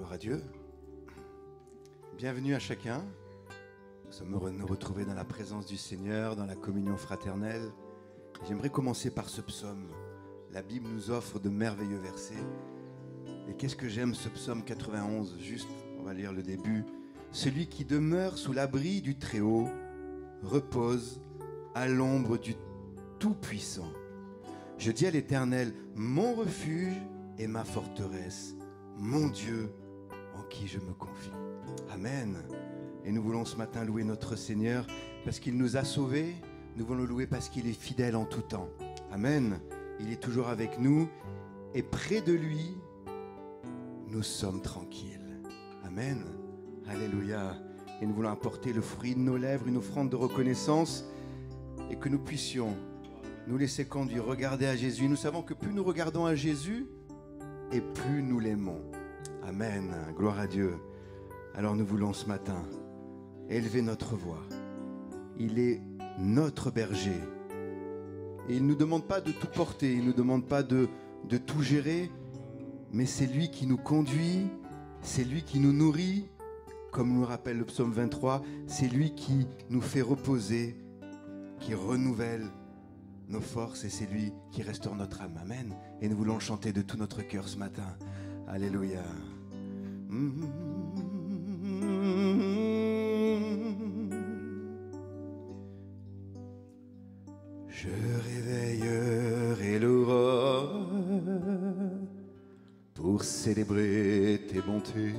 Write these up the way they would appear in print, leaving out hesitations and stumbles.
Gloire à Dieu. Bienvenue à chacun. Nous sommes heureux de nous retrouver dans la présence du Seigneur, dans la communion fraternelle. J'aimerais commencer par ce psaume. La Bible nous offre de merveilleux versets. Et qu'est-ce que j'aime ce psaume 91, juste, on va lire le début. Celui qui demeure sous l'abri du Très-Haut repose à l'ombre du Tout-Puissant. Je dis à l'Éternel, mon refuge et ma forteresse, mon Dieu en qui je me confie. Amen. Et nous voulons ce matin louer notre Seigneur parce qu'il nous a sauvés. Nous voulons le louer parce qu'il est fidèle en tout temps. Amen. Il est toujours avec nous et près de lui, nous sommes tranquilles. Amen. Alléluia. Et nous voulons apporter le fruit de nos lèvres, une offrande de reconnaissance et que nous puissions nous laisser conduire, regarder à Jésus. Nous savons que plus nous regardons à Jésus et plus nous l'aimons. Amen. Gloire à Dieu. Alors nous voulons ce matin élever notre voix. Il est notre berger. Et il ne nous demande pas de tout porter, il ne nous demande pas de tout gérer, mais c'est lui qui nous conduit, c'est lui qui nous nourrit, comme nous rappelle le psaume 23, c'est lui qui nous fait reposer, qui renouvelle nos forces et c'est lui qui restaure notre âme. Amen. Et nous voulons chanter de tout notre cœur ce matin. Alléluia. Je réveillerai l'aurore pour célébrer tes bontés.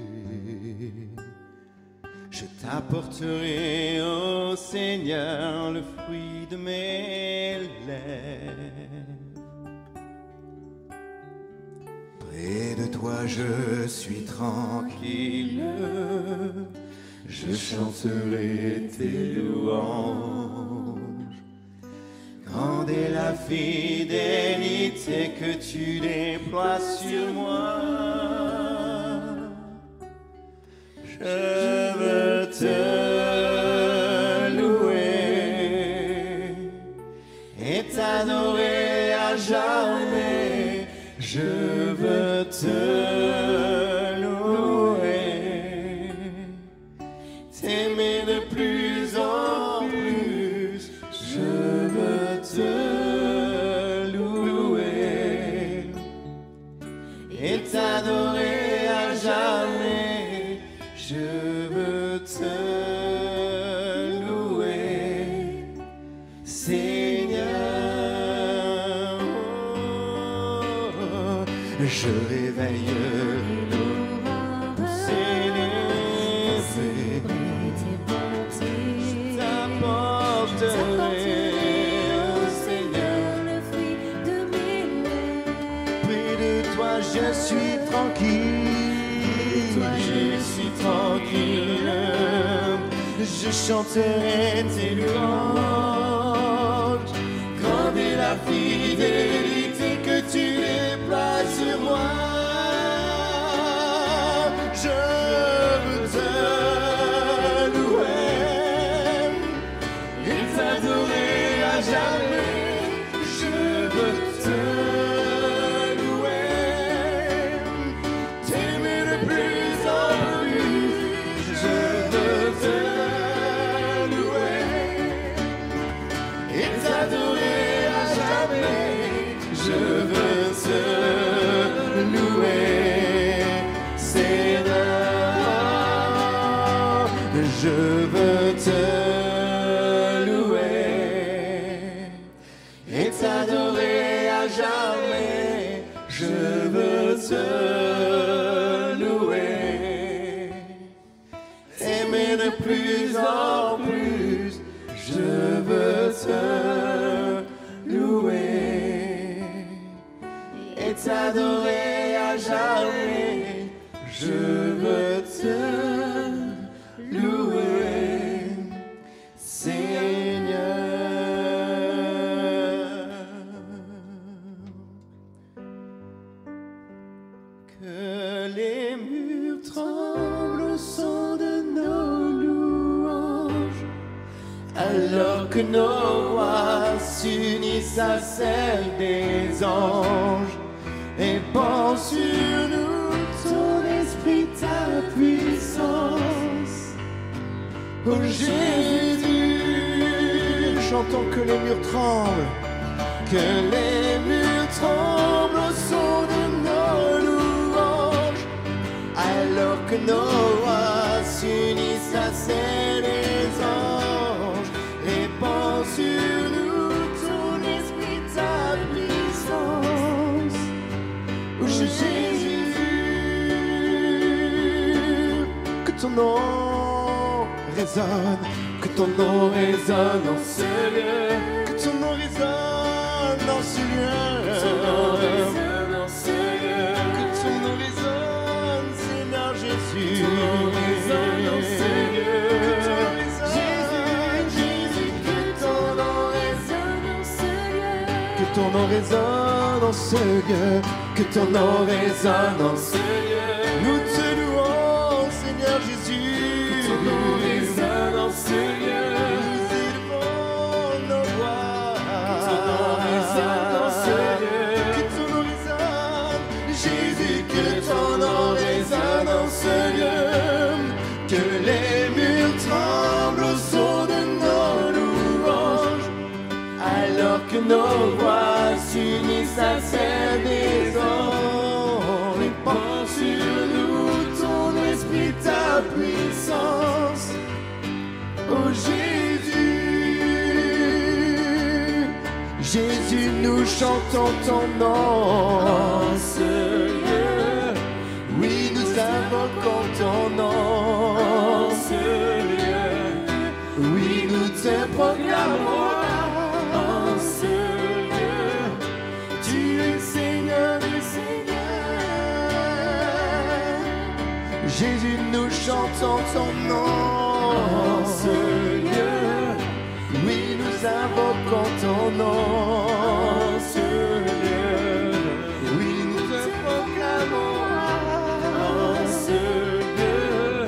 Je t'apporterai, ô Seigneur, le fruit de mes lèvres. Près de toi je suis tranquille, je chanterai tes louanges. Grande est la fidélité que tu déploies sur moi. Je veux te louer et t'adorer à jamais. Je veux te louer, t'aimer de plus en plus. Je veux te louer et t'adorer à jamais. Je veux te louer, Seigneur. Je réveillerai l'aurore pour célébrer tes bontés. Je t'apporterai, ô Seigneur, le fruit de mes lèvres. Près de toi je suis tranquille, je suis tranquille. Je chanterai tes louanges. Grande est la fidélité que tu déploies sur moi. Je veux te louer et t'adorer à jamais. Je veux te louer, t'aimer de plus en plus. Je veux te louer et t'adorer à jamais. Je veux te louer, Seigneur. Je veux te louer et t'adorer à jamais. Je veux te louer, t'aimer de plus en plus. Je veux te louer et t'adorer à jamais. Je veux te louer, Seigneur. Que les murs tremblent au son de nos louanges, alors que nos voix s'unissent à celles des anges. Et pense sur nous ton esprit, ta chantons que les murs tremblent, que les murs tremblent au son de nos louanges, alors que nos voix s'unissent à celles des anges. Répand sur nous ton esprit, ta puissance. Oh Jésus, que ton nom résonne, que ton nom résonne dans ce lieu, que ton nom résonne dans ce lieu, que ton nom résonne dans ce lieu, que ton nom résonne, Seigneur Jésus, que ton nom résonne dans ce lieu, que ton nom résonne, Jésus, que ton nom résonne dans ce lieu, que ton nom résonne dans ce lieu, que ton nom résonne dans ce lieu. Nous te louons, Seigneur Jésus, que ton nom résonne dans ce lieu. Nous élevons nos voix, que ton nom résonne dans ce lieu, que ton nom résonne, Jésus, que ton nom résonne dans ce lieu, que les murs tremblent au son de nos louanges, alors que nos voix s'unissent à celles des anges. Répand sur nous ton esprit, ta puissance. Oh Jésus, Jésus, nous chantons ton nom en ce lieu. Oui, nous invoquons ton nom en ce lieu. Oui, nous te proclamons en ce lieu. Tu es Seigneur des Seigneurs. Jésus, nous chantons ton nom en ce lieu. Oui, nous invoquons ton nom en ce lieu. Oui, nous te proclamons en ce lieu.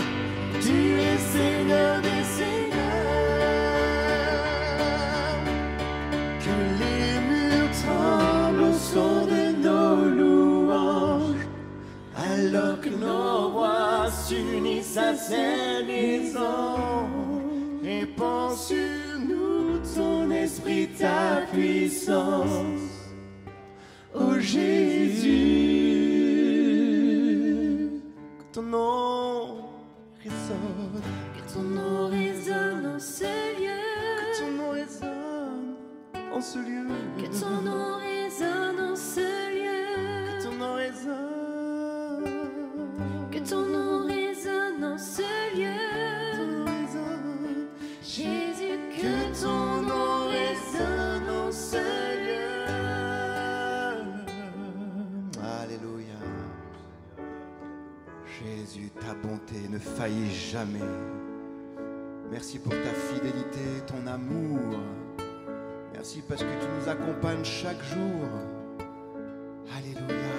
Tu es Seigneur des Seigneurs. Que les murs tremblent au son de nos louanges, alors que nos voix s'unissent à celles des anges. Répand sur nous ton esprit, ta puissance. Oh Jésus, que ton nom résonne, Que ton nom résonne en ce lieu, que ton nom résonne en ce lieu, que ton nom résonne en ce lieu, que ton nom résonne, que ton nom résonne en ce lieu. Jésus, que ton nom résonne en ce lieu. Alléluia. Jésus, ta bonté ne faillit jamais. Merci pour ta fidélité, ton amour. Merci parce que tu nous accompagnes chaque jour. Alléluia.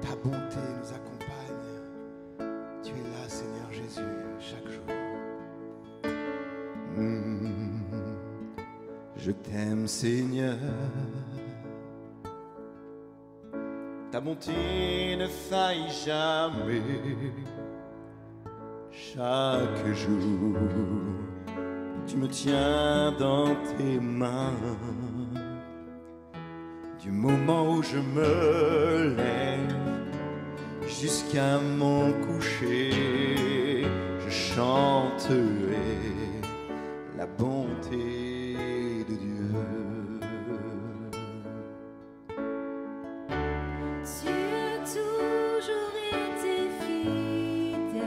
Ta bonté nous accompagne. Tu es là, Seigneur Jésus, chaque jour. Je t'aime, Seigneur. Ta bonté ne faillit jamais. Chaque jour, tu me tiens dans tes mains. Du moment où je me lève jusqu'à mon coucher, je chanterai la bonté de Dieu. tu as toujours été fidèle.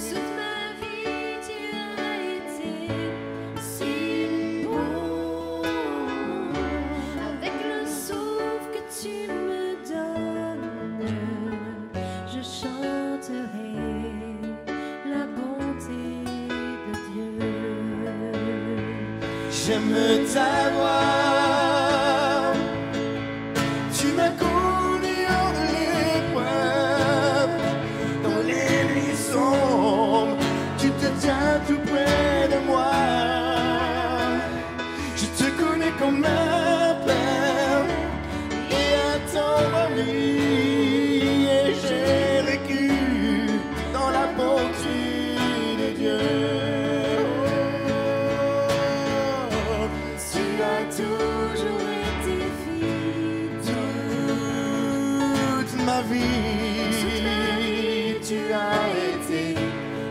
Toute ma vie, tu as été si bon. Avec le souffle que tu me donnes, je chanterai la bonté de Dieu. J'aime ta voix, tu m'as conduit hors de l'épreuve, dans les nuits sombres, tu te tiens tout près de moi. Je te connais comme un père et un temps nuit, et j'ai vécu dans la bonté de Dieu. vie, tu as été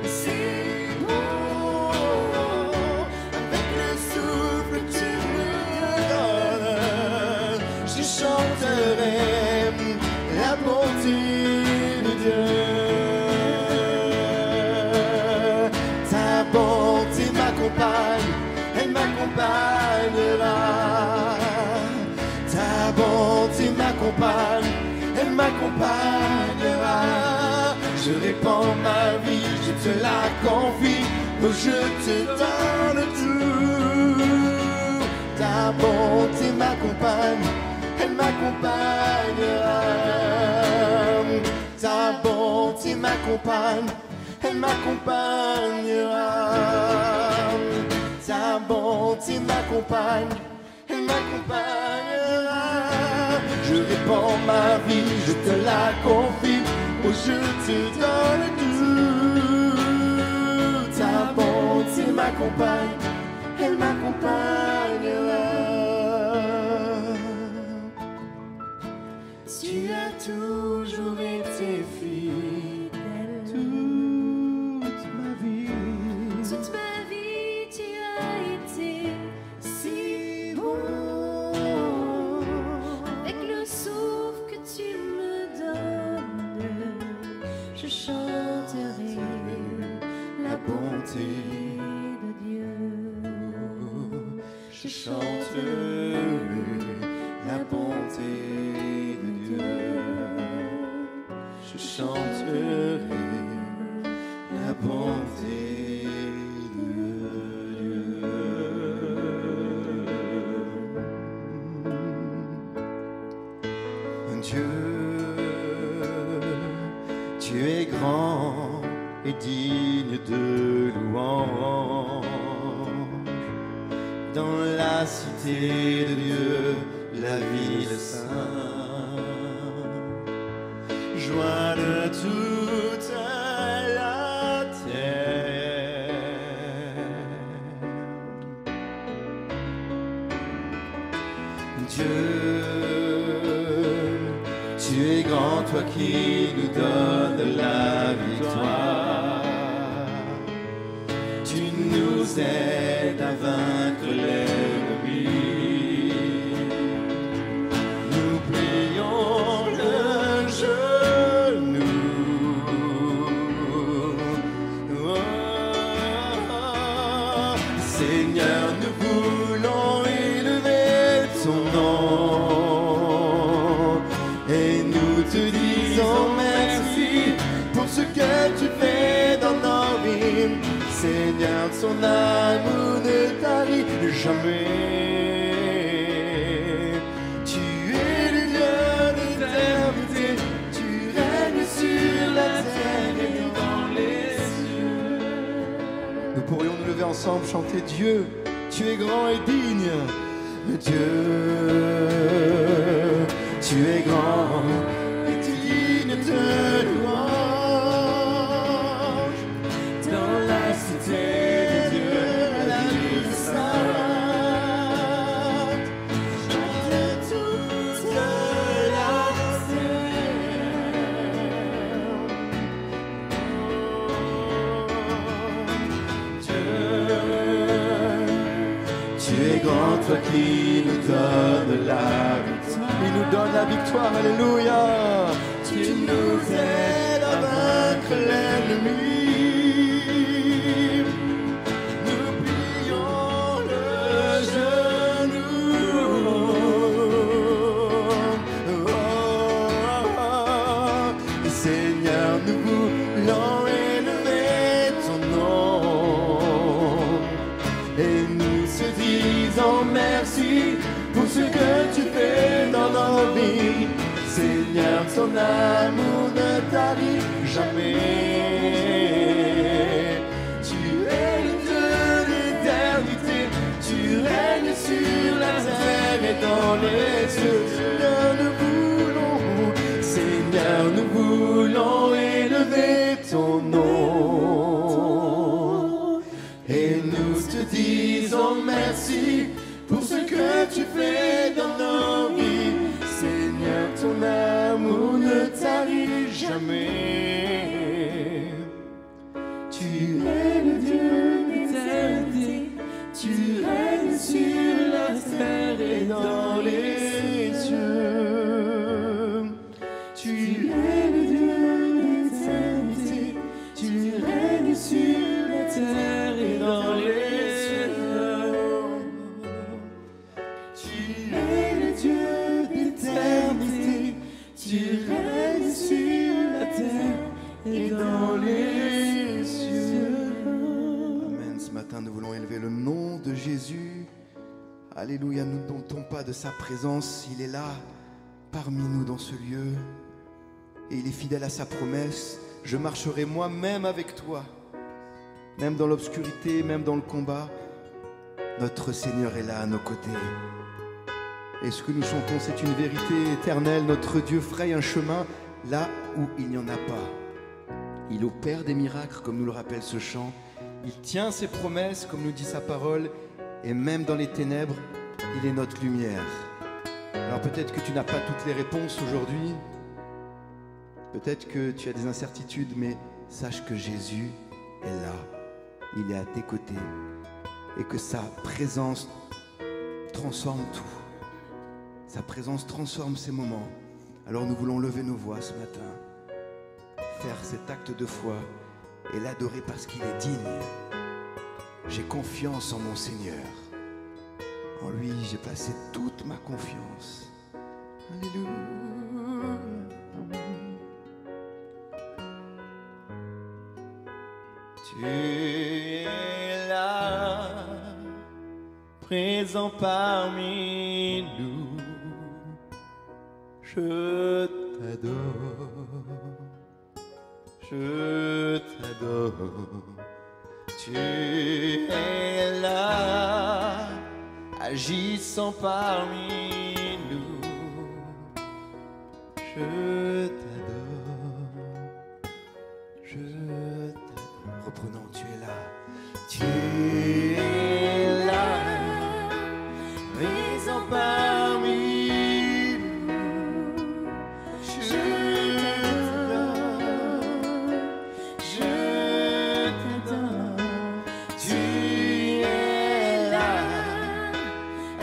si bon. Avec le souffle que tu me donnes, je chanterai la bonté de Dieu. Ta bonté m'accompagne, elle m'accompagnera. Ta bonté m'accompagne, elle m'accompagnera. Je répands ma vie, je te la confie, oh, je te donne tout. Ta bonté m'accompagne, elle m'accompagnera. Ta bonté m'accompagne, elle m'accompagnera. Ta bonté m'accompagne, elle m'accompagnera. Je répands ma vie, je te la confie, oh, je te donne tout. Ta bonté m'accompagne, elle m'accompagnera. Tu as toujours été fidèle toute ma vie. Toute ma vie, tu as été si bon. Avec le souffle que tu me donnes, je chanterai la bonté de Dieu. Je chanterai la bonté de Dieu. Je chanterai la bonté de Dieu. Dieu, tu es grand et digne de louange. Dans la cité de Dieu, la ville sainte, joie de toute la terre. Dieu, tu es grand, toi qui nous donnes la victoire. Tu nous aides à vaincre l'ennemi. Nous plions le genou. Oh, Seigneur, nous voulons élever ton nom. Et nous te disons merci pour ce que tu fais dans nos vies. Seigneur, son amour ne tarit jamais. Tu es le Dieu d'éternité, tu règnes sur la terre et dans les cieux. Nous pourrions nous lever ensemble, chanter Dieu, tu es grand et digne. Dieu, tu es grand et digne de louange. Dans la cité de Dieu, la ville sainte, chante toute la terre. Dieu, tu es grand, toi qui nous donnes la victoire. Il nous donne la victoire, alléluia. Tu nous aides à vaincre l'ennemi. Nous plions le genou. Oh, oh, oh. Seigneur, nous voulons élever ton nom. Et nous se disons merci pour ce que tu fais dans nos vies. Seigneur, ton amour ne tarit jamais. Tu es le Dieu d'éternité, tu règnes sur la terre et dans les cieux. Seigneur, nous voulons élever ton nom. Et nous te disons merci pour ce que tu fais dans nos vies. Seigneur, ton amour ne tarit jamais. Tu es le Dieu d'éternité, tu règnes sur la terre et dans les cieux. Tu es le Dieu d'éternité, tu règnes sur la terre et dans les cieux. Tu es le Dieu d'éternité, tu règnes sur la terre et dans les cieux. Amen. Ce matin, nous voulons élever le nom de Jésus. Alléluia, nous ne doutons pas de sa présence. Il est là, parmi nous dans ce lieu. Et il est fidèle à sa promesse. Je marcherai moi-même avec toi. Même dans l'obscurité, même dans le combat, notre Seigneur est là à nos côtés. Et ce que nous chantons, c'est une vérité éternelle. Notre Dieu fraye un chemin là où il n'y en a pas. Il opère des miracles, comme nous le rappelle ce chant. Il tient ses promesses, comme nous dit sa parole. Et même dans les ténèbres, il est notre lumière. Alors peut-être que tu n'as pas toutes les réponses aujourd'hui. Peut-être que tu as des incertitudes, mais sache que Jésus est là. Il est à tes côtés. Et que sa présence transforme tout. Sa présence transforme ces moments. Alors nous voulons lever nos voix ce matin, faire cet acte de foi et l'adorer parce qu'il est digne. J'ai confiance en mon Seigneur. En lui, j'ai placé toute ma confiance. Alléluia. Tu es là, présent parmi nous. Je t'adore, je t'adore. Tu es là, agissant parmi nous. Je t'adore, je t'adore. Reprenons, tu es là. Tu es là, présent parmi nous. Je t'adore. Tu es là,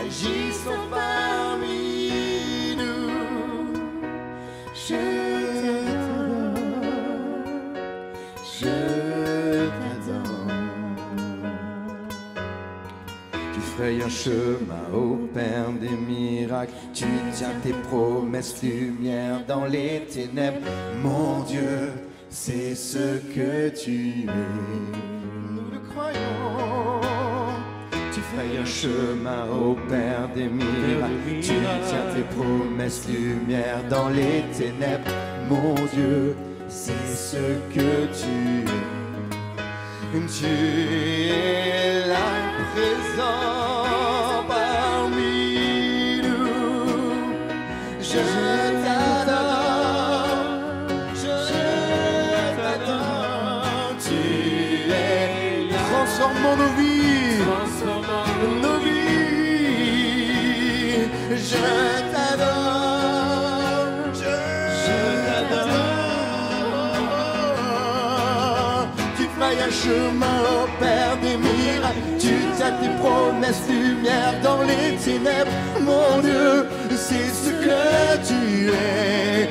agissant parmi nous. Je t'adore. Tu frayes un chemin au Père des miracles. Tu tiens tes promesses, lumière dans les ténèbres. Mon Dieu, c'est ce que tu es. Nous le croyons. Tu frayes un chemin au Père des miracles. Tu tiens tes promesses, lumière dans les ténèbres. Mon Dieu, c'est ce que tu es. Tu es là, présent parmi nous. Je t'adore, je t'adore. Tu es là, transformant nos vies, nos vies. Je t'adore, je t'adore. Tu frayes un chemin au Père des miracles. Tu tiens tes promesses, lumière dans les ténèbres. Mon Dieu, c'est ce que tu es.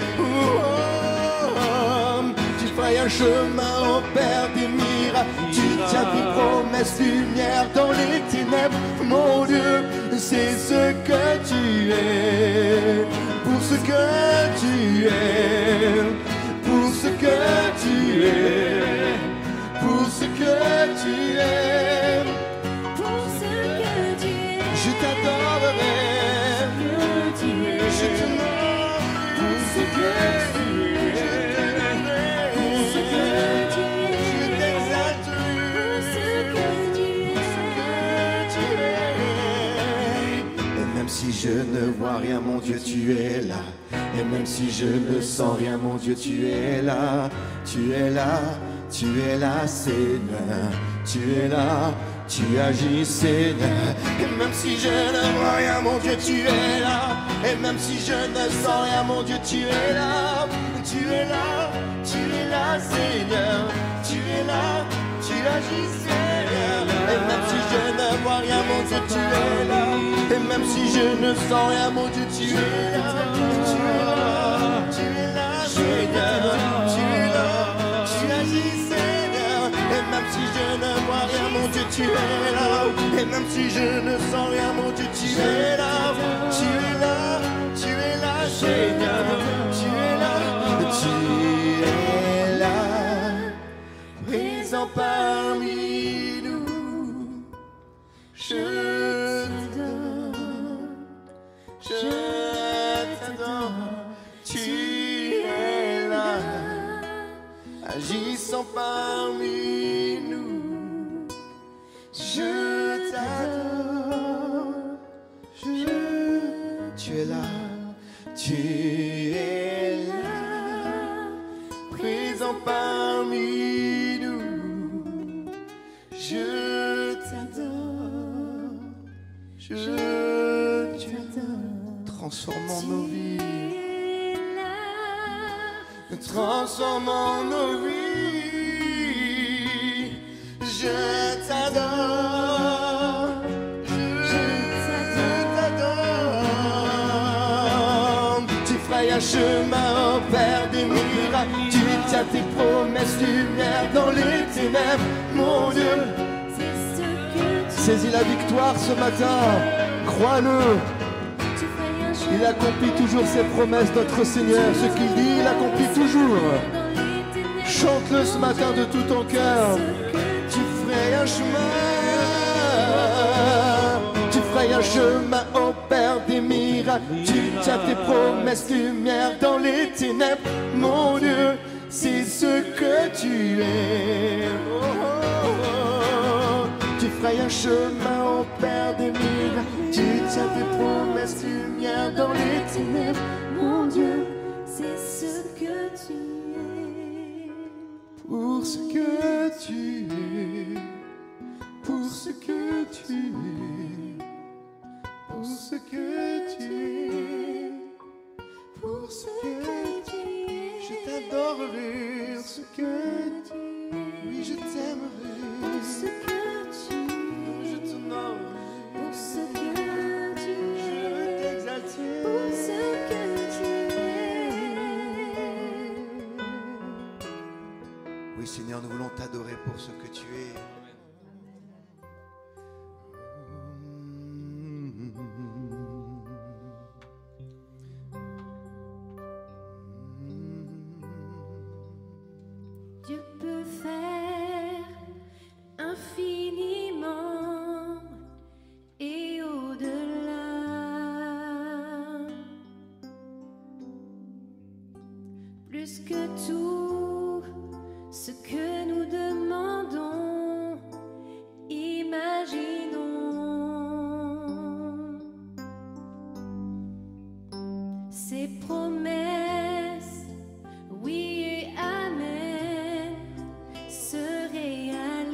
Tu frayes un chemin au Père des miracles. Tu tiens tes promesses, lumière dans les ténèbres. Mon Dieu, c'est ce que tu es. Pour ce que tu es. Pour ce que tu es. Pour ce que tu es. Pour ce que tu es, Je t'adorerai. Je te pour ce que tu es, pour ce que tu es, Je t'exalte. pour ce que tu es. Et même si je ne vois rien, mon Dieu, tu es là. Et même si je ne sens rien, mon Dieu, tu es là. Tu es là, tu es là, Seigneur. Tu es là, tu agis Seigneur. Et même si je ne vois rien, mon Dieu, tu es là. Et même si je ne sens rien, mon Dieu, tu es là. Tu es là, Seigneur. Tu es là, tu agis Seigneur. Et même si je ne vois rien, mon Dieu, tu es là. Et même si je ne sens rien, mon Dieu, tu es là. Tu es là, Seigneur. Tu es là, tu agis Seigneur. Et même si je ne vois rien, mon Dieu, tu es là. Et même si je ne sens rien, mon Dieu, tu es là. Tu es là, Seigneur. Tu es là, présent parmi nous. Je t'adore, tu es là, agissant parmi nous. Je t'adore, tu es là, tu es là, présent parmi nous. Je t'adore, je t'adore. Transformons nos vies, transformons nos vies. Je t'adore, je t'adore. Tu feras un chemin au Père des miracles. Tu tiens tes promesses, lumière dans les ténèbres, mon Dieu. Saisis la victoire ce matin, crois-le. Il accomplit toujours ses promesses, notre Seigneur. Ce qu'il dit, il accomplit toujours. Chante-le ce matin de tout ton cœur. Tu ferais un chemin, tu ferais un chemin au Père des miracles. Tu tiens tes promesses, lumière dans les ténèbres, mon Dieu. C'est ce que tu es. Oh, oh, oh. Tu ferais un chemin au Père des miracles. Tu tiens tes promesses, lumière dans les ténèbres, mon Dieu. C'est ce que tu es. Pour ce que tu es, pour ce que tu es, pour ce que tu es, pour ce que tu es. Je t'adorerai, ce que tu es. Oui, je t'aimerai. Pour ce que tu es. Je t'honorerai. Pour ce que tu es. Je veux t'exalter. Pour ce que tu es. Oui, Seigneur, nous voulons t'adorer pour ce que tu es. Dieu peut faire infiniment et au-delà. Plus que tout ce que nous demandons, imaginons. Ses promesses, oui et amen, se réalisent.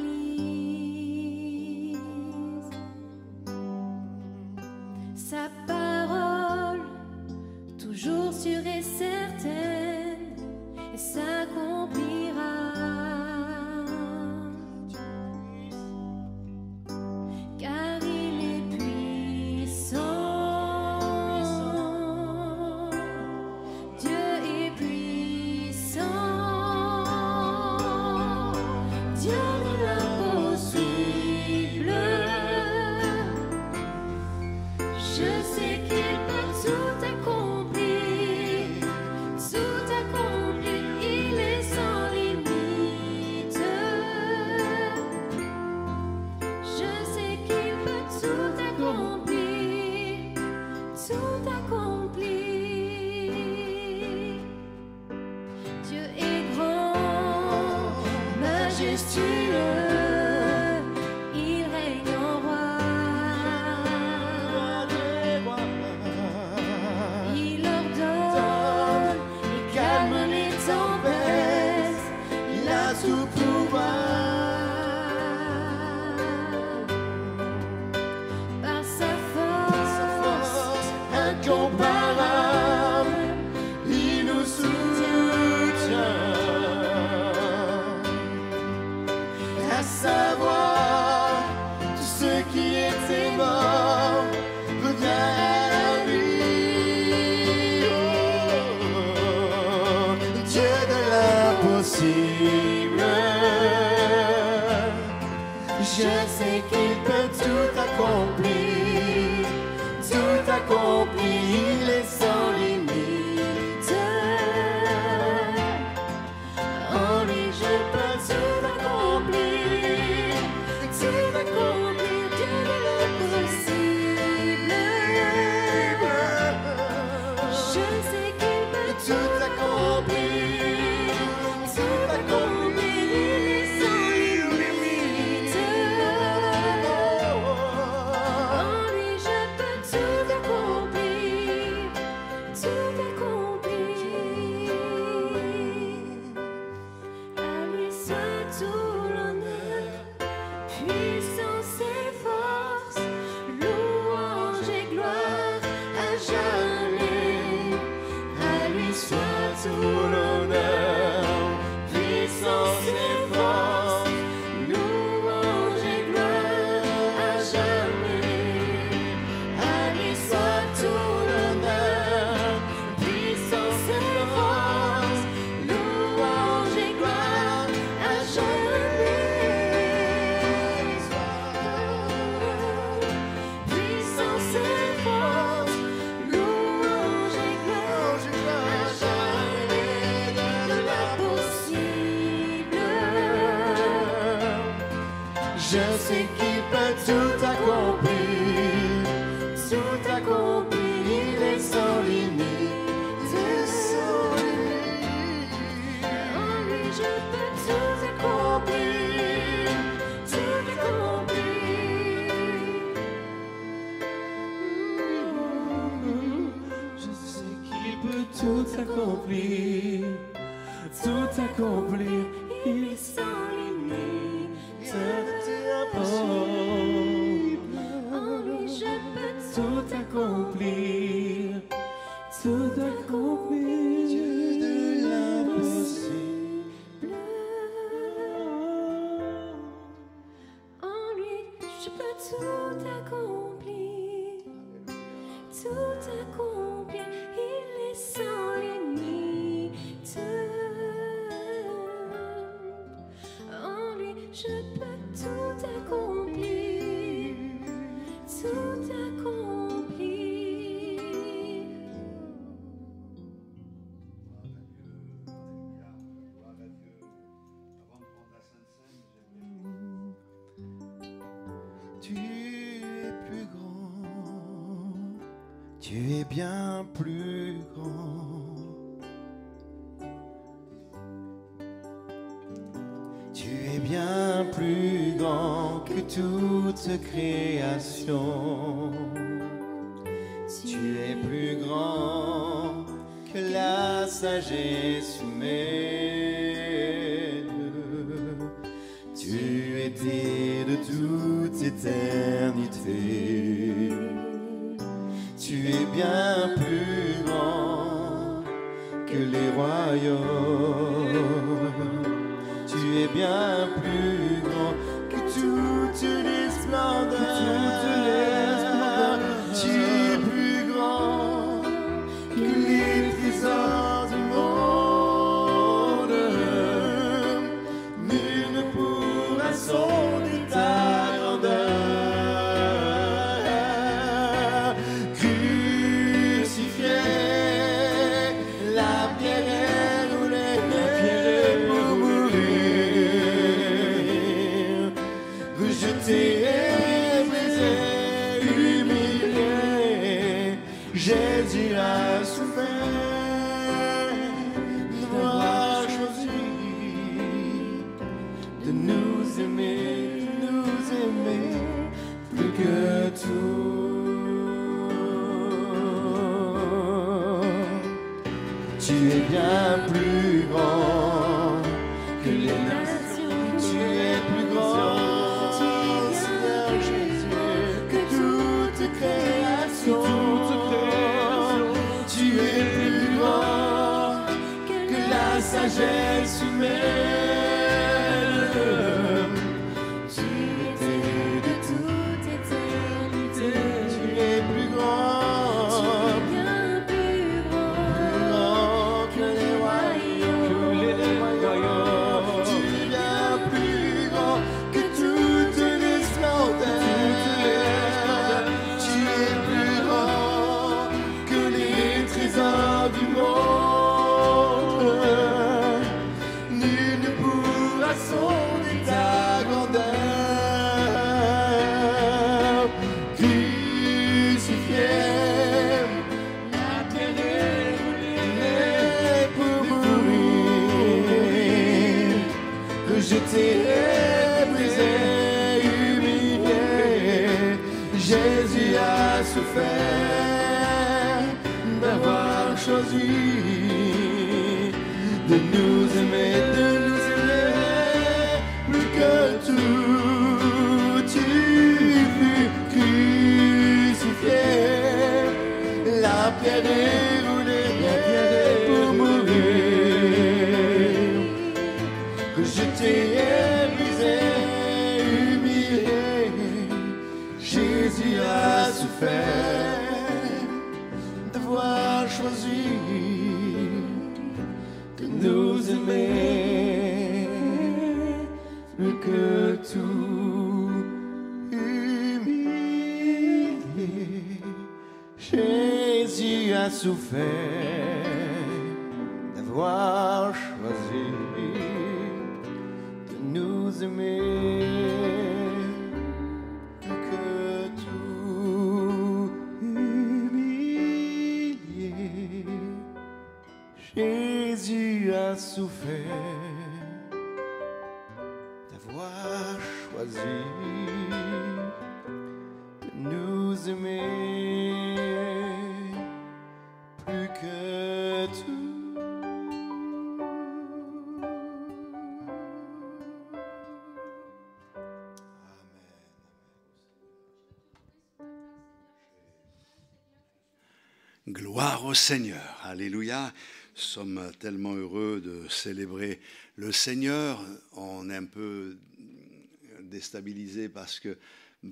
Sa parole, toujours sûre et certaine, s'accomplira. Car il est puissant. Dieu est puissant. Dieu de l'impossible. Je sais qu'il peut tout accomplir. Tout accomplir, il est sans limite. Je sais qu'il peut tout accomplir. Tout accomplir. Dieu est grand, majestueux, il règne en roi. Il ordonne et calme les tempêtes, Il a tout pouvoir. l'impossible. Je sais qu'il peut tout accomplir, tout accomplir, il est sans limite. En lui je peux tout accomplir, Dieu de l'impossible. Je sais qu'il peut tout accomplir, tout accomplir, il est sans limite. En lui je peux tout accomplir, tout accomplir. À lui soit tout l'honneur, puissance et force, louange et gloire à jamais. À lui soit tout l'honneur, puissance et force, louange et gloire à jamais. À lui soit tout l'honneur, puissance et force, louange et gloire à jamais. Puissance et force, louange et gloire à jamais de l'impossible. Je sais qu'il peut tout accomplir, tout accomplir, il est sans limite, sans limite. En lui je peux tout accomplir, tout accomplir. Je sais qu'il peut tout accomplir, tout accomplir, il est sans limite. Oh, En lui je peux tout accomplir, tout accomplir. Dieu de l'impossible. En lui je peux tout accomplir, tout accomplir, il est sans limite. En lui je peux tout accomplir, tout accomplir. Tu es plus grand, tu es bien plus grand. Tu es bien plus grand que toute création. Tu es plus grand que la sagesse humaine. Tu étais de toute éternité. Tu es bien plus grand que les royaumes. Tu es bien plus grand que toutes les splendeurs. Tu es plus grand que les trésors du monde. Nul ne pourra sonder ta grandeur. Crucifié, la pierre est roulée pour mourir. Rejeté et brisé, humilié, Jésus a souffert d'avoir choisi de nous aimer plus que tout. Tu es bien plus grand que les nations. Tu es plus grand, Seigneur Jésus, que toute création. Tu es plus grand que la sagesse humaine. Tu étais de toute éternité. Tu es plus grand, Bien plus grand plus grand que les royaumes. t'ai brisé, humilié. Jésus a souffert d'avoir choisi de nous aimer, plus que tout. Tu fus crucifié, la pierre est roulée pour mourir. Je t'ai brisé, humilié. Jésus a souffert d'avoir choisi de nous aimer plus que tout. Humilié, Jésus a souffert d'avoir choisi de nous aimer plus que tout. Humilié, Jésus a souffert d'avoir choisi de nous aimer plus que tout. Gloire au Seigneur, alléluia. Nous sommes tellement heureux de célébrer le Seigneur. On est un peu déstabilisé parce que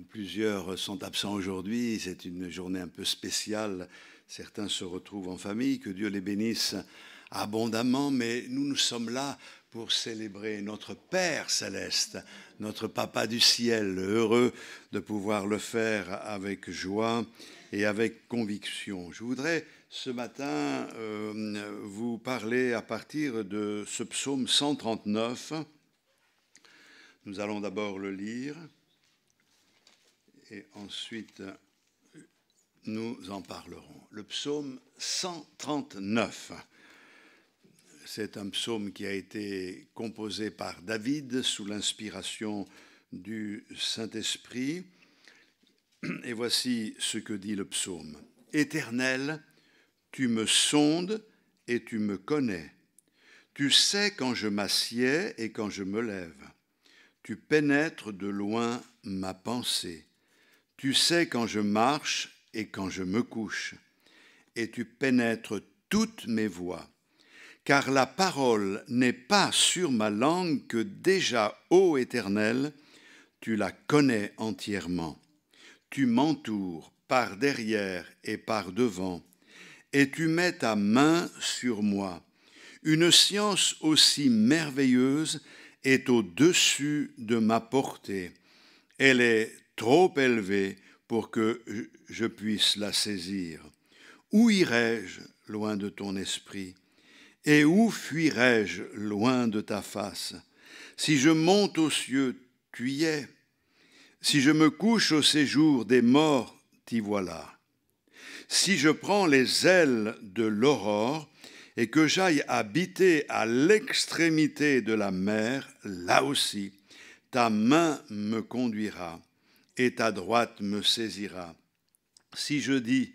plusieurs sont absents aujourd'hui. C'est une journée un peu spéciale. Certains se retrouvent en famille. Que Dieu les bénisse abondamment. Mais nous sommes là pour célébrer notre Père céleste, notre Papa du ciel, heureux de pouvoir le faire avec joie et avec conviction. Je voudrais ce matin vous parler à partir de ce psaume 139. Nous allons d'abord le lire et ensuite nous en parlerons. Le psaume 139. C'est un psaume qui a été composé par David sous l'inspiration du Saint-Esprit. Et voici ce que dit le psaume. « Éternel, tu me sondes et tu me connais. Tu sais quand je m'assieds et quand je me lève. Tu pénètres de loin ma pensée. Tu sais quand je marche et quand je me couche. Et tu pénètres toutes mes voies. Car la parole n'est pas sur ma langue que déjà, ô Éternel, tu la connais entièrement. Tu m'entoures par derrière et par devant, et tu mets ta main sur moi. Une science aussi merveilleuse est au-dessus de ma portée. Elle est trop élevée pour que je puisse la saisir. Où irai-je loin de ton esprit? Et où fuirai-je loin de ta face? Si je monte aux cieux, tu y es. Si je me couche au séjour des morts, t'y voilà. Si je prends les ailes de l'aurore et que j'aille habiter à l'extrémité de la mer, là aussi, ta main me conduira et ta droite me saisira. Si je dis,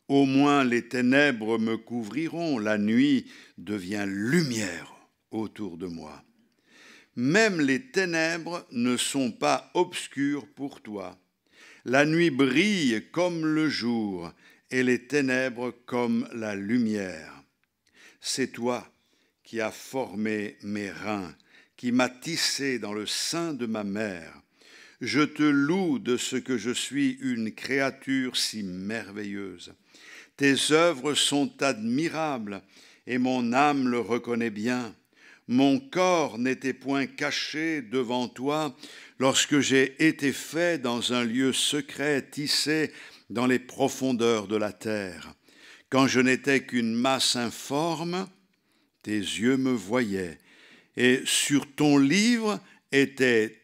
au moins les ténèbres me couvriront, la nuit devient lumière autour de moi. Même les ténèbres ne sont pas obscures pour toi. La nuit brille comme le jour et les ténèbres comme la lumière. C'est toi qui as formé mes reins, qui m'as tissé dans le sein de ma mère. Je te loue de ce que je suis une créature si merveilleuse. Tes œuvres sont admirables et mon âme le reconnaît bien. Mon corps n'était point caché devant toi lorsque j'ai été fait dans un lieu secret, tissé dans les profondeurs de la terre. Quand je n'étais qu'une masse informe, tes yeux me voyaient, et sur ton livre étaient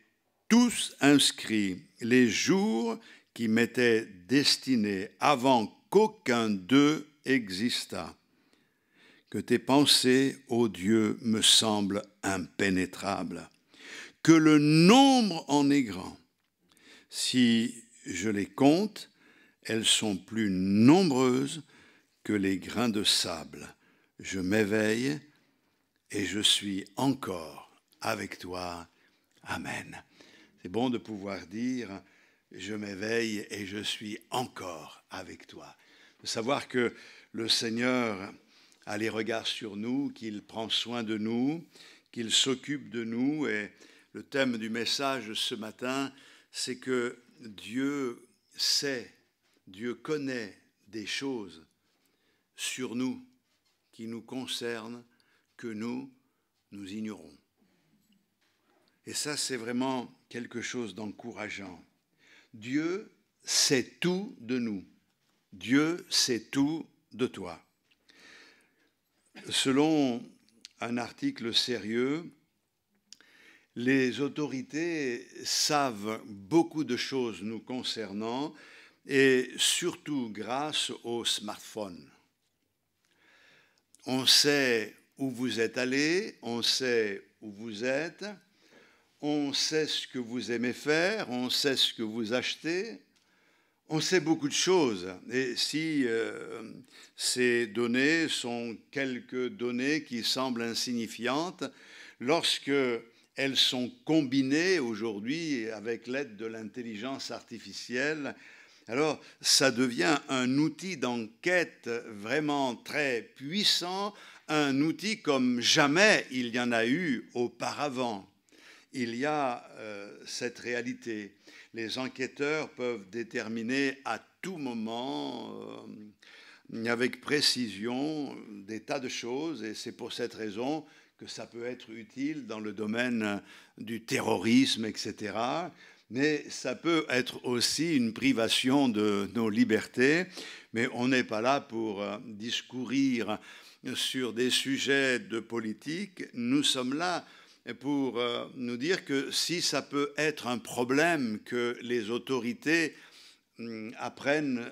tous inscrits les jours qui m'étaient destinés avant qu'aucun d'eux existât. Que tes pensées, ô Dieu, me semblent impénétrables. que le nombre en est grand. Si je les compte, elles sont plus nombreuses que les grains de sable. Je m'éveille et je suis encore avec toi. Amen. C'est bon de pouvoir dire « Je m'éveille et je suis encore avec toi ». De savoir que le Seigneur a les regards sur nous, qu'il prend soin de nous, qu'il s'occupe de nous. Et le thème du message ce matin, c'est que Dieu sait, Dieu connaît des choses sur nous qui nous concernent, que nous ignorons. Et ça, c'est vraiment quelque chose d'encourageant. Dieu sait tout de nous. Dieu sait tout de toi. Selon un article sérieux, les autorités savent beaucoup de choses nous concernant, et surtout grâce au smartphone. On sait où vous êtes allé, on sait où vous êtes, on sait ce que vous aimez faire, on sait ce que vous achetez, on sait beaucoup de choses. Et si ces données sont quelques données qui semblent insignifiantes, lorsque elles sont combinées aujourd'hui avec l'aide de l'intelligence artificielle, alors ça devient un outil d'enquête vraiment très puissant, un outil comme jamais il y en a eu auparavant. Il y a cette réalité. Les enquêteurs peuvent déterminer à tout moment, avec précision, des tas de choses, et c'est pour cette raison que ça peut être utile dans le domaine du terrorisme, etc. Mais ça peut être aussi une privation de nos libertés. Mais on n'est pas là pour discourir sur des sujets de politique. Nous sommes là pour nous dire que si ça peut être un problème que les autorités apprennent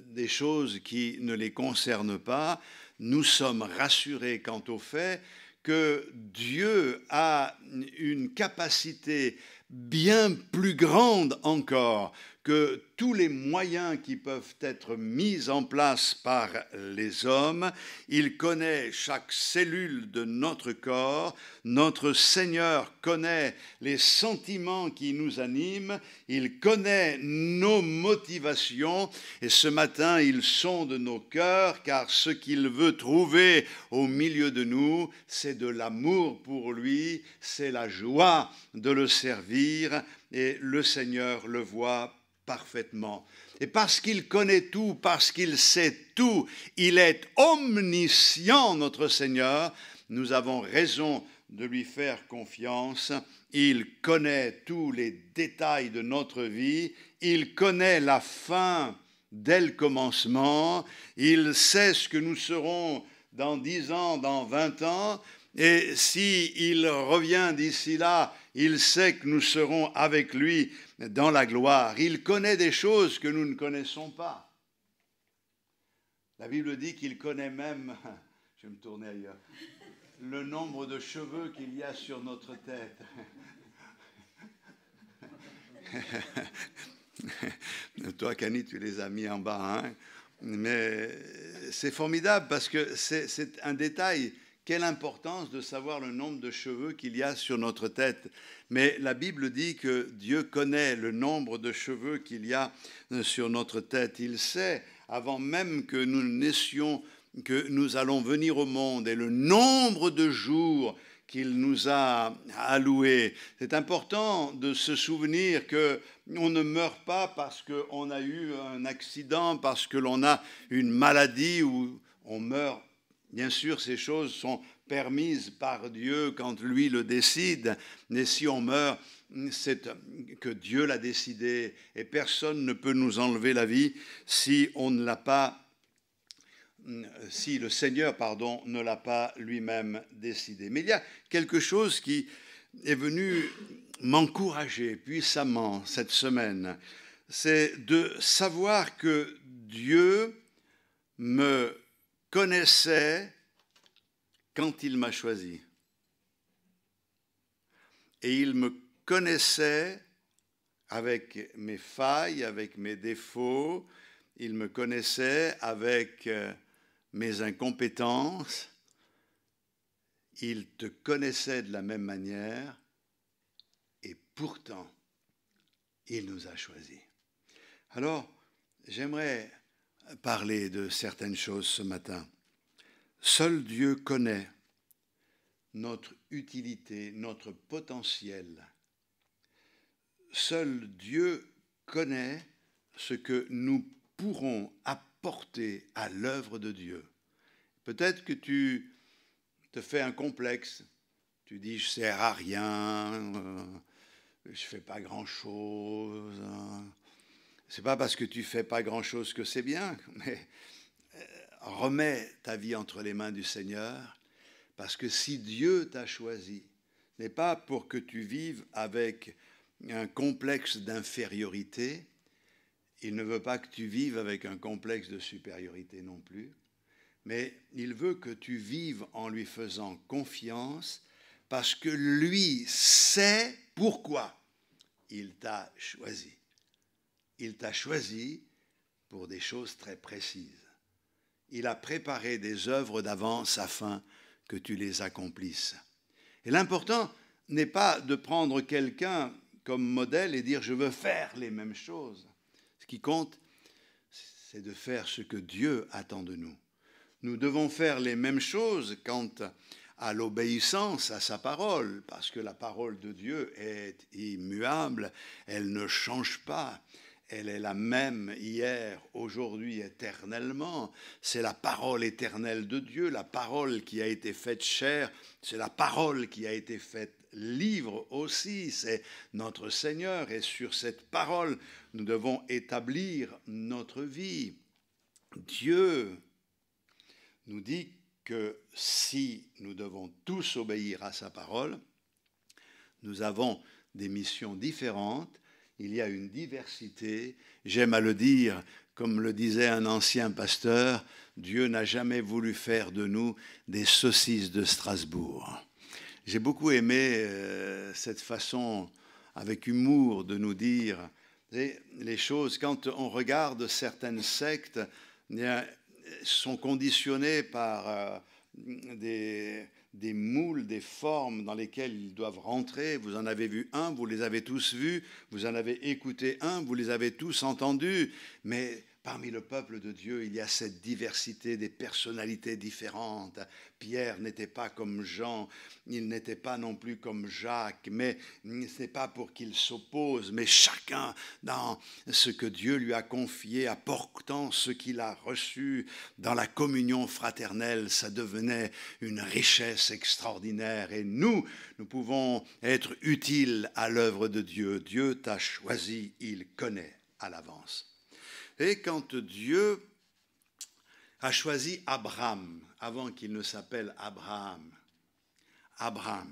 des choses qui ne les concernent pas, nous sommes rassurés quant au fait que Dieu a une capacité bien plus grande encore que tous les moyens qui peuvent être mis en place par les hommes. Il connaît chaque cellule de notre corps. Notre Seigneur connaît les sentiments qui nous animent. Il connaît nos motivations. Et ce matin, il sonde nos cœurs, car ce qu'il veut trouver au milieu de nous, c'est de l'amour pour lui, c'est la joie de le servir. Et le Seigneur le voit parfaitement. Et parce qu'il connaît tout, parce qu'il sait tout, il est omniscient, notre Seigneur, nous avons raison de lui faire confiance. Il connaît tous les détails de notre vie, il connaît la fin dès le commencement, il sait ce que nous serons dans 10 ans, dans 20 ans, et s'il revient d'ici là, il sait que nous serons avec lui dans la gloire. Il connaît des choses que nous ne connaissons pas. La Bible dit qu'il connaît même, je vais me tourner ailleurs, le nombre de cheveux qu'il y a sur notre tête. Toi, Cani, tu les as mis en bas, hein? Mais c'est formidable parce que c'est un détail. Quelle importance de savoir le nombre de cheveux qu'il y a sur notre tête. Mais la Bible dit que Dieu connaît le nombre de cheveux qu'il y a sur notre tête. Il sait, avant même que nous naissions, que nous allons venir au monde et le nombre de jours qu'il nous a alloués. C'est important de se souvenir qu'on ne meurt pas parce qu'on a eu un accident, parce que l'on a une maladie ou on meurt. Bien sûr, ces choses sont permises par Dieu quand lui le décide, mais si on meurt, c'est que Dieu l'a décidé et personne ne peut nous enlever la vie si on ne l'a pas, si le Seigneur, ne l'a pas lui-même décidé. Mais il y a quelque chose qui est venu m'encourager puissamment cette semaine, c'est de savoir que Dieu me connaissait quand il m'a choisi. et il me connaissait avec mes failles, avec mes défauts, il me connaissait avec mes incompétences, il te connaissait de la même manière, et pourtant, il nous a choisis. Alors, j'aimerais parler de certaines choses ce matin. Seul Dieu connaît notre utilité, notre potentiel. Seul Dieu connaît ce que nous pourrons apporter à l'œuvre de Dieu. Peut-être que tu te fais un complexe. Tu dis, je ne sers à rien, je ne fais pas grand-chose. Ce n'est pas parce que tu ne fais pas grand-chose que c'est bien, mais remets ta vie entre les mains du Seigneur, parce que si Dieu t'a choisi, ce n'est pas pour que tu vives avec un complexe d'infériorité, il ne veut pas que tu vives avec un complexe de supériorité non plus, mais il veut que tu vives en lui faisant confiance, parce que lui sait pourquoi il t'a choisi. Il t'a choisi pour des choses très précises. Il a préparé des œuvres d'avance afin que tu les accomplisses. Et l'important n'est pas de prendre quelqu'un comme modèle et dire « je veux faire les mêmes choses ». Ce qui compte, c'est de faire ce que Dieu attend de nous. Nous devons faire les mêmes choses quant à l'obéissance à sa parole, parce que la parole de Dieu est immuable, elle ne change pas. Elle est la même hier, aujourd'hui, éternellement. C'est la parole éternelle de Dieu, la parole qui a été faite chair, c'est la parole qui a été faite livre aussi, c'est notre Seigneur. Et sur cette parole, nous devons établir notre vie. Dieu nous dit que si nous devons tous obéir à sa parole, nous avons des missions différentes. Il y a une diversité. J'aime à le dire, comme le disait un ancien pasteur, Dieu n'a jamais voulu faire de nous des saucisses de Strasbourg. J'ai beaucoup aimé cette façon, avec humour, de nous dire les choses. Quand on regarde certaines sectes, sont conditionnées par des moules, des formes dans lesquelles ils doivent rentrer. Vous en avez vu un, vous les avez tous vus, vous en avez écouté un, vous les avez tous entendus. Mais parmi le peuple de Dieu, il y a cette diversité des personnalités différentes. Pierre n'était pas comme Jean, il n'était pas non plus comme Jacques, mais ce n'est pas pour qu'ils s'opposent, mais chacun dans ce que Dieu lui a confié, apportant ce qu'il a reçu dans la communion fraternelle, ça devenait une richesse extraordinaire. Et nous pouvons être utiles à l'œuvre de Dieu. Dieu t'a choisi, il connaît à l'avance. Et quand Dieu a choisi Abraham, avant qu'il ne s'appelle Abraham, Abraham,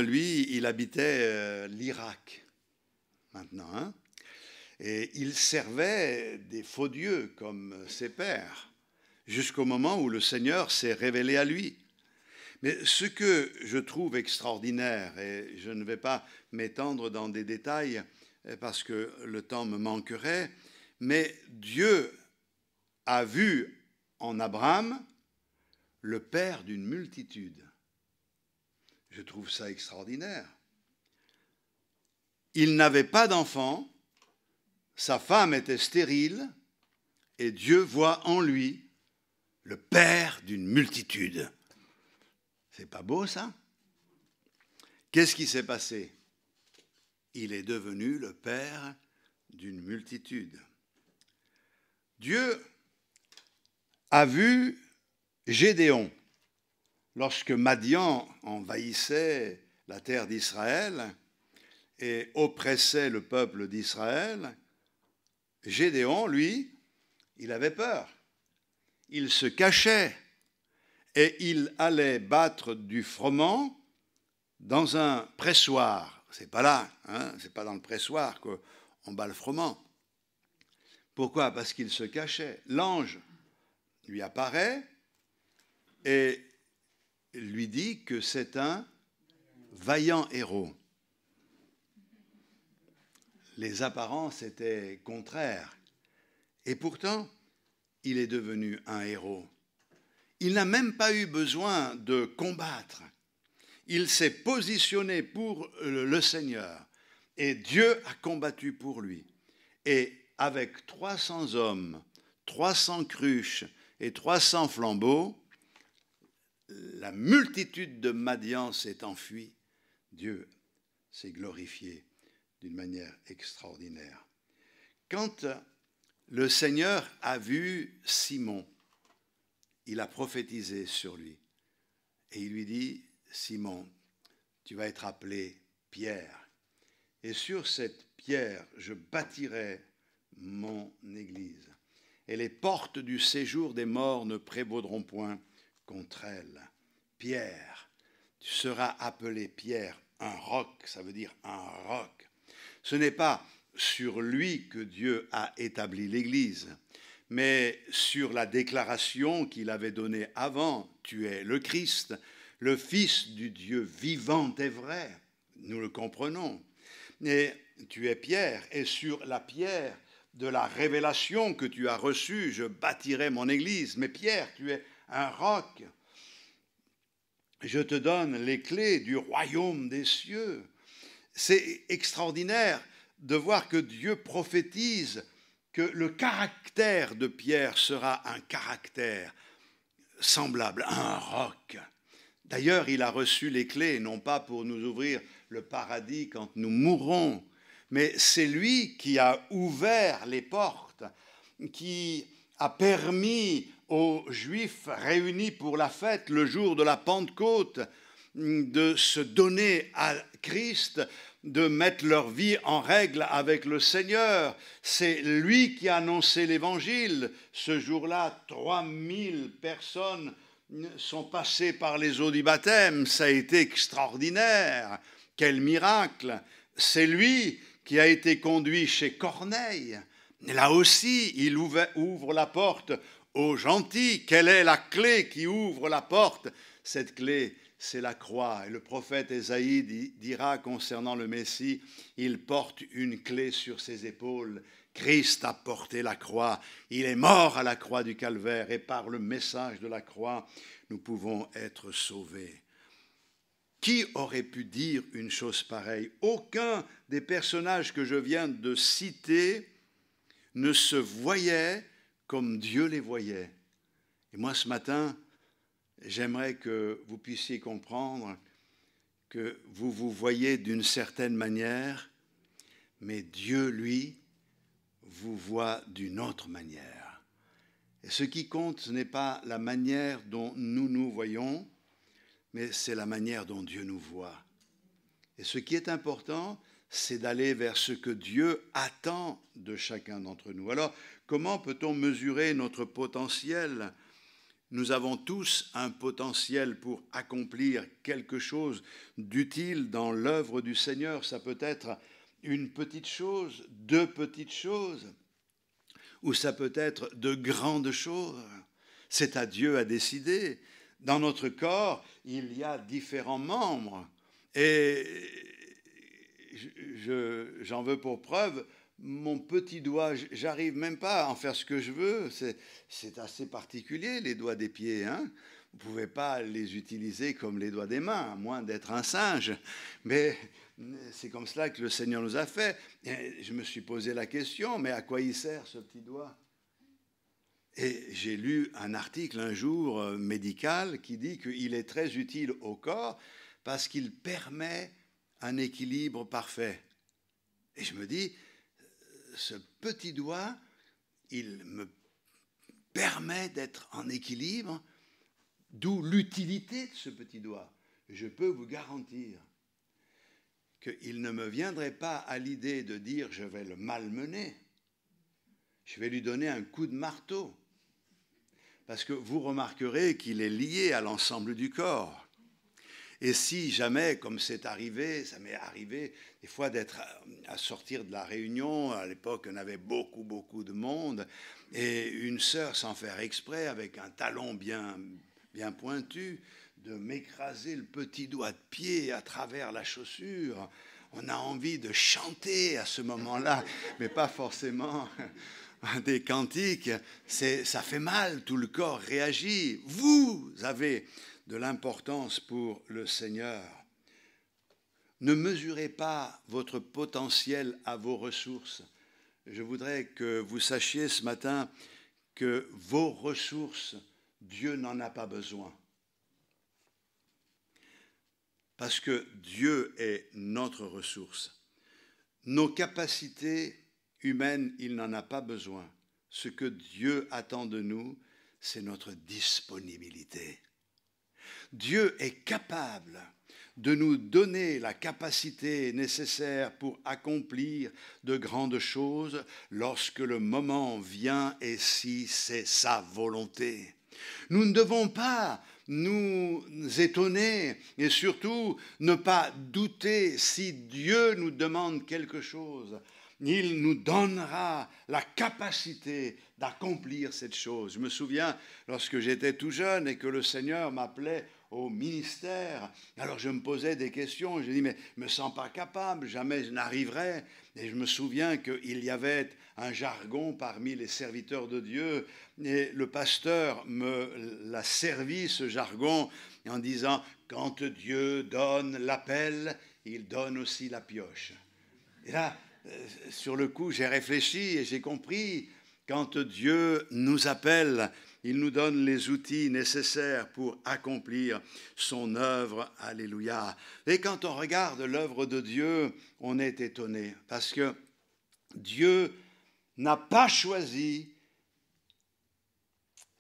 lui, il habitait l'Irak, maintenant, hein, et il servait des faux dieux comme ses pères, jusqu'au moment où le Seigneur s'est révélé à lui. Mais ce que je trouve extraordinaire, et je ne vais pas m'étendre dans des détails, parce que le temps me manquerait, mais Dieu a vu en Abraham le père d'une multitude. Je trouve ça extraordinaire. Il n'avait pas d'enfant, sa femme était stérile, et Dieu voit en lui le père d'une multitude. C'est pas beau, ça? Qu'est-ce qui s'est passé? Il est devenu le père d'une multitude. Dieu a vu Gédéon lorsque Madian envahissait la terre d'Israël et oppressait le peuple d'Israël. Gédéon, lui, il avait peur. Il se cachait et il allait battre du froment dans un pressoir. C'est pas là, hein, c'est pas dans le pressoir qu'on bat le froment. Pourquoi? Parce qu'il se cachait. L'ange lui apparaît et lui dit que c'est un vaillant héros. Les apparences étaient contraires. Et pourtant, il est devenu un héros. Il n'a même pas eu besoin de combattre. Il s'est positionné pour le Seigneur. Et Dieu a combattu pour lui. Et avec 300 hommes, 300 cruches et 300 flambeaux, la multitude de Madian s'est enfuie. Dieu s'est glorifié d'une manière extraordinaire. Quand le Seigneur a vu Simon, il a prophétisé sur lui. Et il lui dit, Simon, tu vas être appelé Pierre. Et sur cette pierre, je bâtirai mon église. Et les portes du séjour des morts ne prévaudront point contre elle. Pierre, tu seras appelé Pierre, un roc, ça veut dire un roc. Ce n'est pas sur lui que Dieu a établi l'Église, mais sur la déclaration qu'il avait donnée avant, tu es le Christ, le Fils du Dieu vivant et vrai, nous le comprenons. Et tu es Pierre, et sur la pierre de la révélation que tu as reçue, je bâtirai mon Église. Mais Pierre, tu es un roc. Je te donne les clés du royaume des cieux. C'est extraordinaire de voir que Dieu prophétise que le caractère de Pierre sera un caractère semblable à un roc. D'ailleurs, il a reçu les clés, non pas pour nous ouvrir le paradis quand nous mourrons, mais c'est lui qui a ouvert les portes, qui a permis aux Juifs réunis pour la fête le jour de la Pentecôte de se donner à Christ, de mettre leur vie en règle avec le Seigneur. C'est lui qui a annoncé l'Évangile. Ce jour-là, 3000 personnes sont passées par les eaux du baptême. Ça a été extraordinaire. Quel miracle! C'est lui qui a été conduit chez Corneille. Et là aussi, il ouvre la porte aux gentils. Quelle est la clé qui ouvre la porte? Cette clé, c'est la croix. Et le prophète Ésaïe dira concernant le Messie, il porte une clé sur ses épaules. Christ a porté la croix. Il est mort à la croix du Calvaire. Et par le message de la croix, nous pouvons être sauvés. Qui aurait pu dire une chose pareille? Aucun des personnages que je viens de citer ne se voyait comme Dieu les voyait. Et moi, ce matin, j'aimerais que vous puissiez comprendre que vous vous voyez d'une certaine manière, mais Dieu, lui, vous voit d'une autre manière. Et ce qui compte, ce n'est pas la manière dont nous nous voyons, mais c'est la manière dont Dieu nous voit. Et ce qui est important, c'est d'aller vers ce que Dieu attend de chacun d'entre nous. Alors, comment peut-on mesurer notre potentiel? Nous avons tous un potentiel pour accomplir quelque chose d'utile dans l'œuvre du Seigneur. Ça peut être une petite chose, deux petites choses, ou ça peut être de grandes choses. C'est à Dieu à décider. Dans notre corps, il y a différents membres. Et j'en veux pour preuve mon petit doigt. J'arrive même pas à en faire ce que je veux. C'est assez particulier, les doigts des pieds. Hein? Vous ne pouvez pas les utiliser comme les doigts des mains, à moins d'être un singe. Mais c'est comme cela que le Seigneur nous a fait. Et je me suis posé la question, mais à quoi il sert ce petit doigt? Et j'ai lu un article un jour médical qui dit qu'il est très utile au corps parce qu'il permet un équilibre parfait. Et je me dis, ce petit doigt, il me permet d'être en équilibre, d'où l'utilité de ce petit doigt. Je peux vous garantir qu'il ne me viendrait pas à l'idée de dire je vais le malmener. Je vais lui donner un coup de marteau. Parce que vous remarquerez qu'il est lié à l'ensemble du corps. Et si jamais, comme c'est arrivé, ça m'est arrivé des fois d'être à sortir de la réunion, à l'époque on avait beaucoup de monde, et une sœur sans faire exprès, avec un talon bien pointu, de m'écraser le petit doigt de pied à travers la chaussure. On a envie de chanter à ce moment-là, mais pas forcément des cantiques. Ça fait mal, tout le corps réagit. Vous avez de l'importance pour le Seigneur. Ne mesurez pas votre potentiel à vos ressources. Je voudrais que vous sachiez ce matin que vos ressources, Dieu n'en a pas besoin. Parce que Dieu est notre ressource. Nos capacités humaines, il n'en a pas besoin. Ce que Dieu attend de nous, c'est notre disponibilité. Dieu est capable de nous donner la capacité nécessaire pour accomplir de grandes choses lorsque le moment vient et si c'est sa volonté. Nous ne devons pas nous étonner et surtout ne pas douter si Dieu nous demande quelque chose. Il nous donnera la capacité d'accomplir cette chose. Je me souviens lorsque j'étais tout jeune et que le Seigneur m'appelait au ministère, alors je me posais des questions, je dis mais je ne me sens pas capable, jamais je n'arriverai. Et je me souviens qu'il y avait un jargon parmi les serviteurs de Dieu et le pasteur me l'a servi ce jargon en disant quand Dieu donne l'appel, il donne aussi la pioche. Et là, sur le coup, j'ai réfléchi et j'ai compris, quand Dieu nous appelle, il nous donne les outils nécessaires pour accomplir son œuvre. Alléluia. Et quand on regarde l'œuvre de Dieu, on est étonné parce que Dieu n'a pas choisi,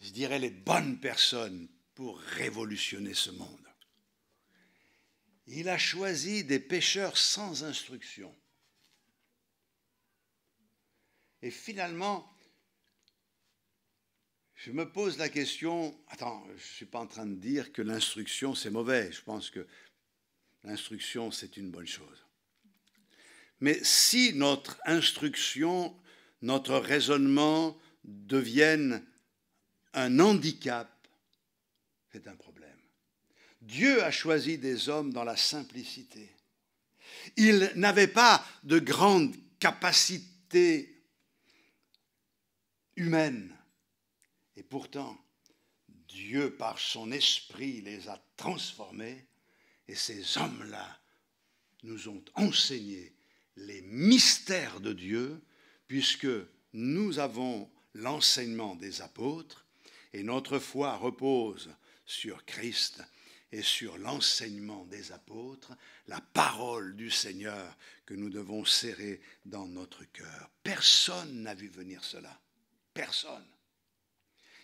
je dirais, les bonnes personnes pour révolutionner ce monde. Il a choisi des pécheurs sans instruction. Et finalement, je me pose la question, attends, je ne suis pas en train de dire que l'instruction c'est mauvais, je pense que l'instruction c'est une bonne chose. Mais si notre instruction, notre raisonnement deviennent un handicap, c'est un problème. Dieu a choisi des hommes dans la simplicité. Ils n'avaient pas de grandes capacités humaines. Et pourtant, Dieu, par son esprit, les a transformés et ces hommes-là nous ont enseigné les mystères de Dieu puisque nous avons l'enseignement des apôtres et notre foi repose sur Christ et sur l'enseignement des apôtres, la parole du Seigneur que nous devons serrer dans notre cœur. Personne n'a vu venir cela. Personne.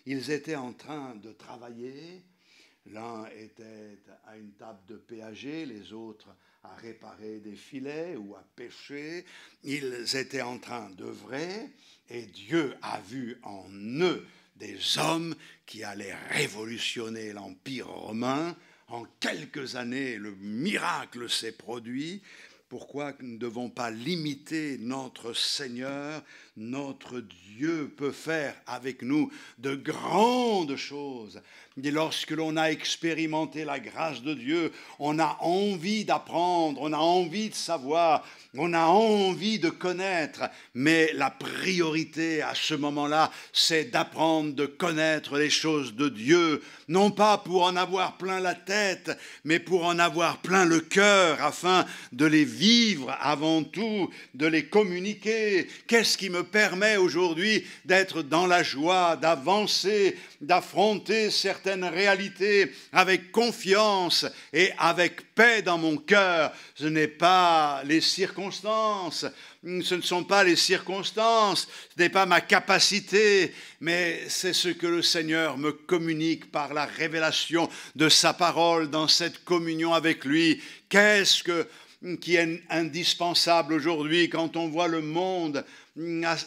Ils étaient en train de travailler, l'un était à une table de péager, les autres à réparer des filets ou à pêcher. Ils étaient en train d'œuvrer et Dieu a vu en eux des hommes qui allaient révolutionner l'Empire romain. En quelques années, le miracle s'est produit. Pourquoi nous ne devons pas limiter notre Seigneur? Notre Dieu peut faire avec nous de grandes choses. Et lorsque l'on a expérimenté la grâce de Dieu, on a envie d'apprendre, on a envie de savoir, on a envie de connaître. Mais la priorité à ce moment-là, c'est d'apprendre, de connaître les choses de Dieu. Non pas pour en avoir plein la tête, mais pour en avoir plein le cœur, afin de les vivre avant tout, de les communiquer. Qu'est-ce qui me permet aujourd'hui d'être dans la joie, d'avancer, d'affronter certaines réalités avec confiance et avec paix dans mon cœur? Ce n'est pas les circonstances, ce ne sont pas les circonstances, ce n'est pas ma capacité, mais c'est ce que le Seigneur me communique par la révélation de sa parole dans cette communion avec lui. Qu'est-ce qui est indispensable aujourd'hui quand on voit le monde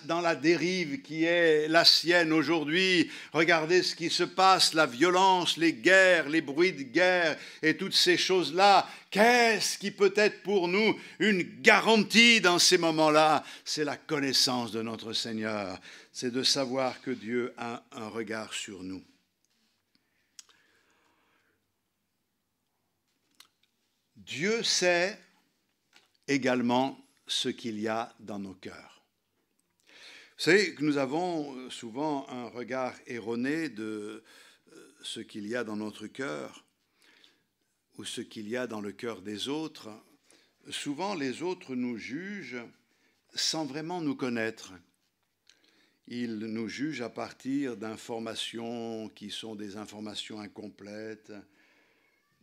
dans la dérive qui est la sienne aujourd'hui? Regardez ce qui se passe, la violence, les guerres, les bruits de guerre et toutes ces choses-là. Qu'est-ce qui peut être pour nous une garantie dans ces moments-là? C'est la connaissance de notre Seigneur. C'est de savoir que Dieu a un regard sur nous. Dieu sait également ce qu'il y a dans nos cœurs. Vous savez que nous avons souvent un regard erroné de ce qu'il y a dans notre cœur ou ce qu'il y a dans le cœur des autres. Souvent, les autres nous jugent sans vraiment nous connaître. Ils nous jugent à partir d'informations qui sont des informations incomplètes.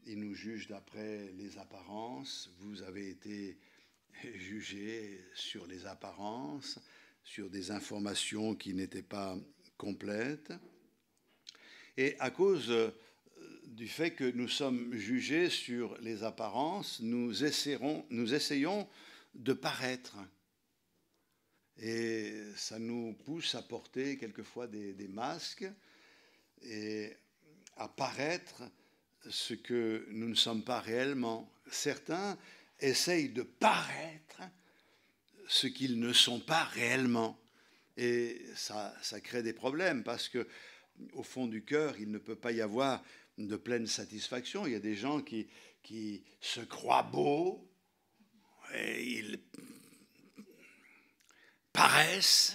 Ils nous jugent d'après les apparences. Vous avez été jugé sur les apparences, sur des informations qui n'étaient pas complètes. Et à cause du fait que nous sommes jugés sur les apparences, nous essayons de paraître. Et ça nous pousse à porter quelquefois des masques et à paraître ce que nous ne sommes pas réellement. Certains essayent de paraître ce qu'ils ne sont pas réellement. Et ça crée des problèmes parce que au fond du cœur, il ne peut pas y avoir de pleine satisfaction. Il y a des gens qui se croient beaux et ils paraissent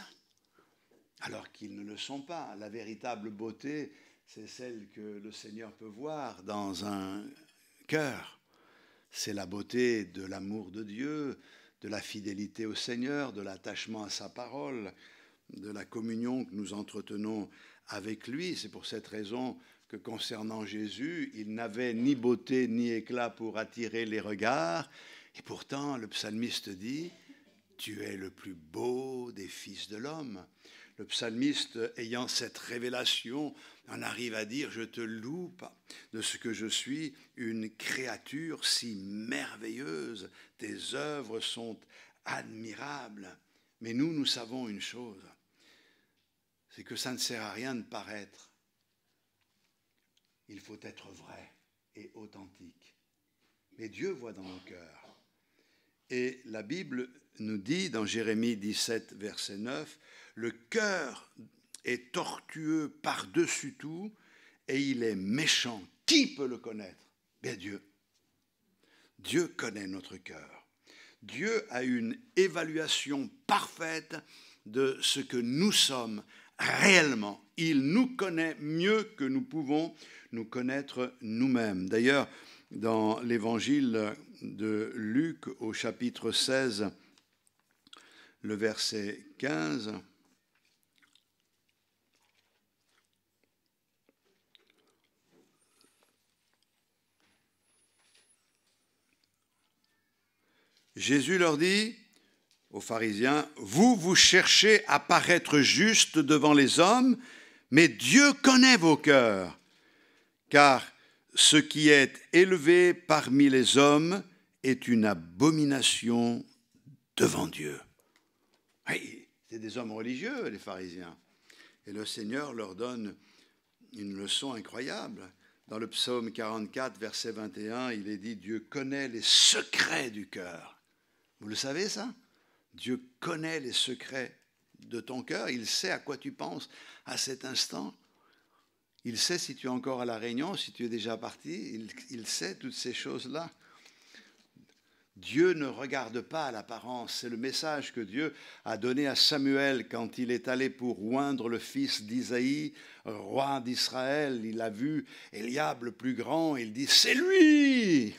alors qu'ils ne le sont pas. La véritable beauté, c'est celle que le Seigneur peut voir dans un cœur. C'est la beauté de l'amour de Dieu, de la fidélité au Seigneur, de l'attachement à sa parole, de la communion que nous entretenons avec lui. C'est pour cette raison que concernant Jésus, il n'avait ni beauté ni éclat pour attirer les regards. Et pourtant, le psalmiste dit « Tu es le plus beau des fils de l'homme ». Le psalmiste, ayant cette révélation, en arrive à dire « Je te loue de ce que je suis une créature si merveilleuse. Tes œuvres sont admirables. » Mais nous savons une chose, c'est que ça ne sert à rien de paraître. Il faut être vrai et authentique. Mais Dieu voit dans nos cœurs. Et la Bible nous dit dans Jérémie 17, verset 9, « Le cœur est tortueux par-dessus tout et il est méchant. Qui peut le connaître ? » Bien Dieu. Dieu connaît notre cœur. Dieu a une évaluation parfaite de ce que nous sommes réellement. Il nous connaît mieux que nous pouvons nous connaître nous-mêmes. D'ailleurs, dans l'évangile de Luc au chapitre 16, le verset 15, Jésus leur dit aux pharisiens, « Vous cherchez à paraître juste devant les hommes, mais Dieu connaît vos cœurs, car ce qui est élevé parmi les hommes est une abomination devant Dieu. » Oui, c'est des hommes religieux, les pharisiens. Et le Seigneur leur donne une leçon incroyable. Dans le psaume 44, verset 21, il est dit « Dieu connaît les secrets du cœur. » Vous le savez ça ? Dieu connaît les secrets de ton cœur. Il sait à quoi tu penses à cet instant. Il sait si tu es encore à la Réunion, si tu es déjà parti. Il sait toutes ces choses-là. Dieu ne regarde pas à l'apparence. C'est le message que Dieu a donné à Samuel quand il est allé pour oindre le fils d'Isaïe, roi d'Israël. Il a vu Eliab le plus grand. Il dit, c'est lui.